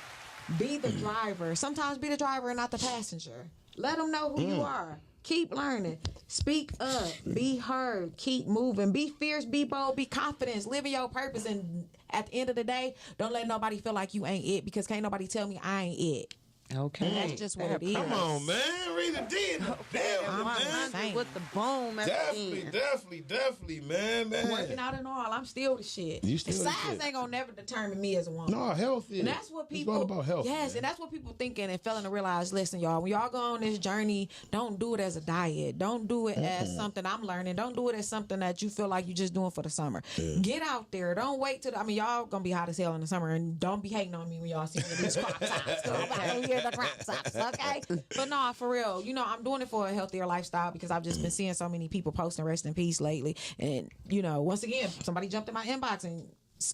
Be the driver. Sometimes be the driver and not the passenger. Let them know who you are. Keep learning. Speak up. Be heard. Keep moving. Be fierce. Be bold. Be confident. Live in your purpose. And at the end of the day, don't let nobody feel like you ain't it, because can't nobody tell me I ain't it. Okay. That's just what it is. Come on, man. Read the D in the building, man. saying. With the boom at Definitely, the end. man. Working out and all, I'm still the shit. You still the Size shit. ain't gonna never determine me as a woman. No, health is. And that's what people. It's all about health. Yes, man. and that's what people thinking and failing to realize. Listen, y'all, when y'all go on this journey, don't do it as a diet. Don't do it as something I'm learning. Don't do it as something that you feel like you're just doing for the summer. Get out there. Don't wait till. Y'all gonna be hot as hell in the summer, and don't be hating on me when y'all see me with these crop tops. I'm here the crop tops, okay? But no, for real, I'm doing it for a healthier lifestyle because I've just been seeing so many people posting rest in peace lately, and once again, somebody jumped in my inbox and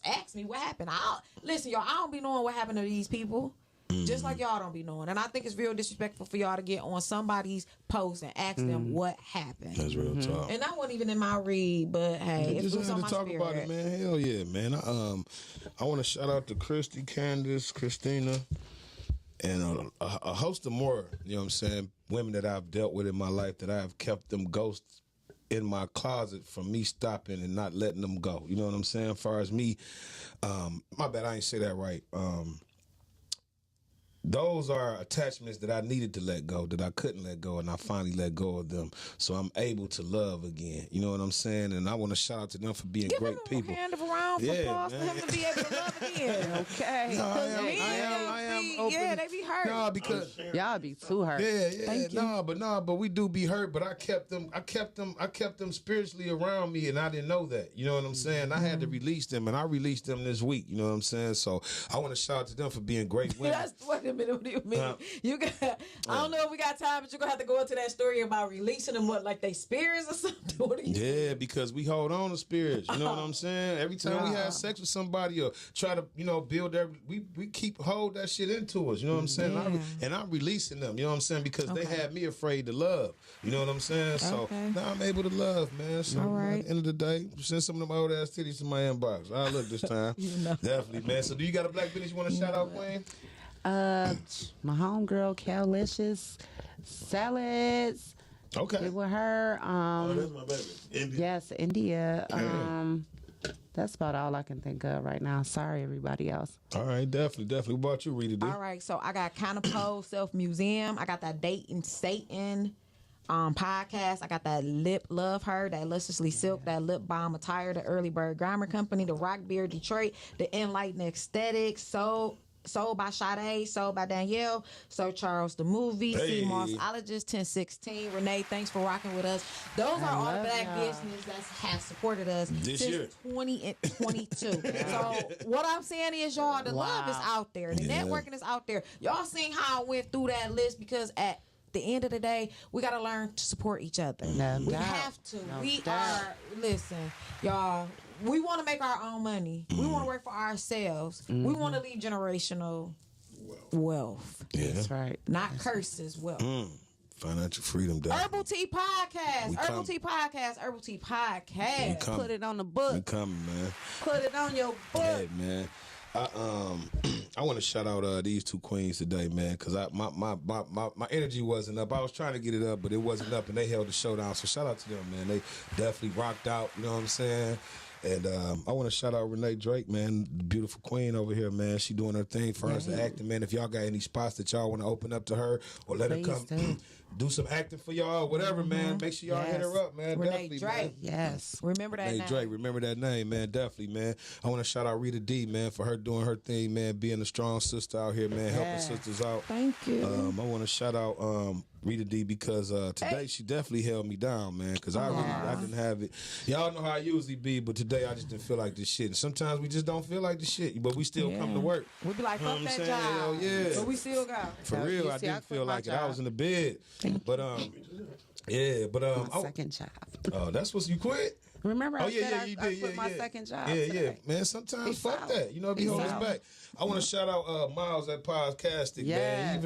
asked me what happened. Listen, y'all, I don't be knowing what happened to these people. Just like y'all don't be knowing. And I think it's real disrespectful for y'all to get on somebody's post and ask them what happened. That's real talk. And that wasn't even in my read, but hey, Just it was had on to my talk spirit. about it, man. Hell yeah, man. I want to shout out to Christy, Candace, Christina, and a host of more. You know what I'm saying? Women that I've dealt with in my life that I have kept them ghosts in my closet from me stopping and not letting them go. You know what I'm saying? As far as me, my bad, I ain't say that right. those are attachments that I needed to let go, that I couldn't let go, and I finally let go of them. So I'm able to love again. You know what I'm saying? And I want to shout out to them for being Give great him people. a hand of applause for him to be able to love again. Okay. No, I am open. Yeah, they be hurt. No, because Y'all be too hurt. yeah. But we do be hurt. But I kept them spiritually around me, and I didn't know that. You know what I'm saying? I had to release them, and I released them this week. You know what I'm saying? So I want to shout out to them for being great women. Wait a minute. What do you mean? You got? I don't know if we got time, but you're gonna have to go into that story about releasing them, like they spirits or something. What do you? Yeah, because we hold on to spirits. You know what I'm saying? Every time we have sex with somebody or try to, build that, we hold that shit into us. You know what I'm saying? Yeah. And I'm releasing them. You know what I'm saying? Because they had me afraid to love. You know what I'm saying? So now I'm able to love, man. So All right. at the end of the day, send some of them old ass titties to my inbox. I'll look this time. Definitely, man. So do you got a black business you want to shout out, Queen? My homegirl, Calicious Salads. Okay. Get with her. That's my baby. India. Yes, India. That's about all I can think of right now. Sorry, everybody else. All right, definitely. What about you, Rita D? All right, so I got Counterpole Self Museum. I got that Dating Satan podcast. I got that Lip Love Her, that Lusciously Silk, that Lip Balm Attire, the Early Bird Grammar Company, the Rock Beer Detroit, the Enlightened Aesthetics, Soul by Sade, Soul by Danielle, Sir Charles the Movie, Hey. C Mossologist 1016. Renee, thanks for rocking with us. Those are all the black business that have supported us This since year. 2022. So what I'm saying is, y'all, the love is out there. The networking is out there. Y'all seen how I went through that list, because at the end of the day, we got to learn to support each other. We have to. Listen, y'all, we want to make our own money. We want to work for ourselves. We want to leave generational wealth. Yeah. That's right. Not curses, wealth. Financial freedom, definitely. Herbal Tea PoTcast. Herbal Tea PoTcast. Herbal Tea PoTcast. Put it on the We book. coming, man. Put it on your book. Hey, man. I want to shout out these two queens today, man, because my energy wasn't up. I was trying to get it up, but it wasn't up, and they held the show down. So shout out to them, man. They definitely rocked out. You know what I'm saying? And I want to shout out Renee Drake, man, the beautiful queen over here, man. She doing her thing for us to acting, man. If y'all got any spots that y'all want to open up to her or let her come do some acting for y'all, whatever, man, make sure y'all hit her up, man. Renee Definitely, Drake. man. Yes. Remember that Renee name. Drake, remember that name, man. Definitely, man. I want to shout out Rita D, man, for her doing her thing, man, being a strong sister out here, man, helping sisters out. Thank you. I want to shout out Rita D because today she definitely held me down, man, because I didn't have it. Y'all know how I usually be, but today I just didn't feel like this shit. And sometimes we just don't feel like the shit, but we still come to work. We be like, You know fuck what I'm that saying? job. Hell yeah. But we still got. For So, real, you I see, I didn't quit feel my like it. I job. was in the bed. But My second job. oh, that's what you quit? Remember I Oh, yeah, said yeah, I you did. quit Yeah, my yeah. second job Yeah, today? yeah. Man, sometimes Peace fuck out. that. You know, it be Peace holding us out. back. I want to shout out Miles at Podcastic, man. Yes.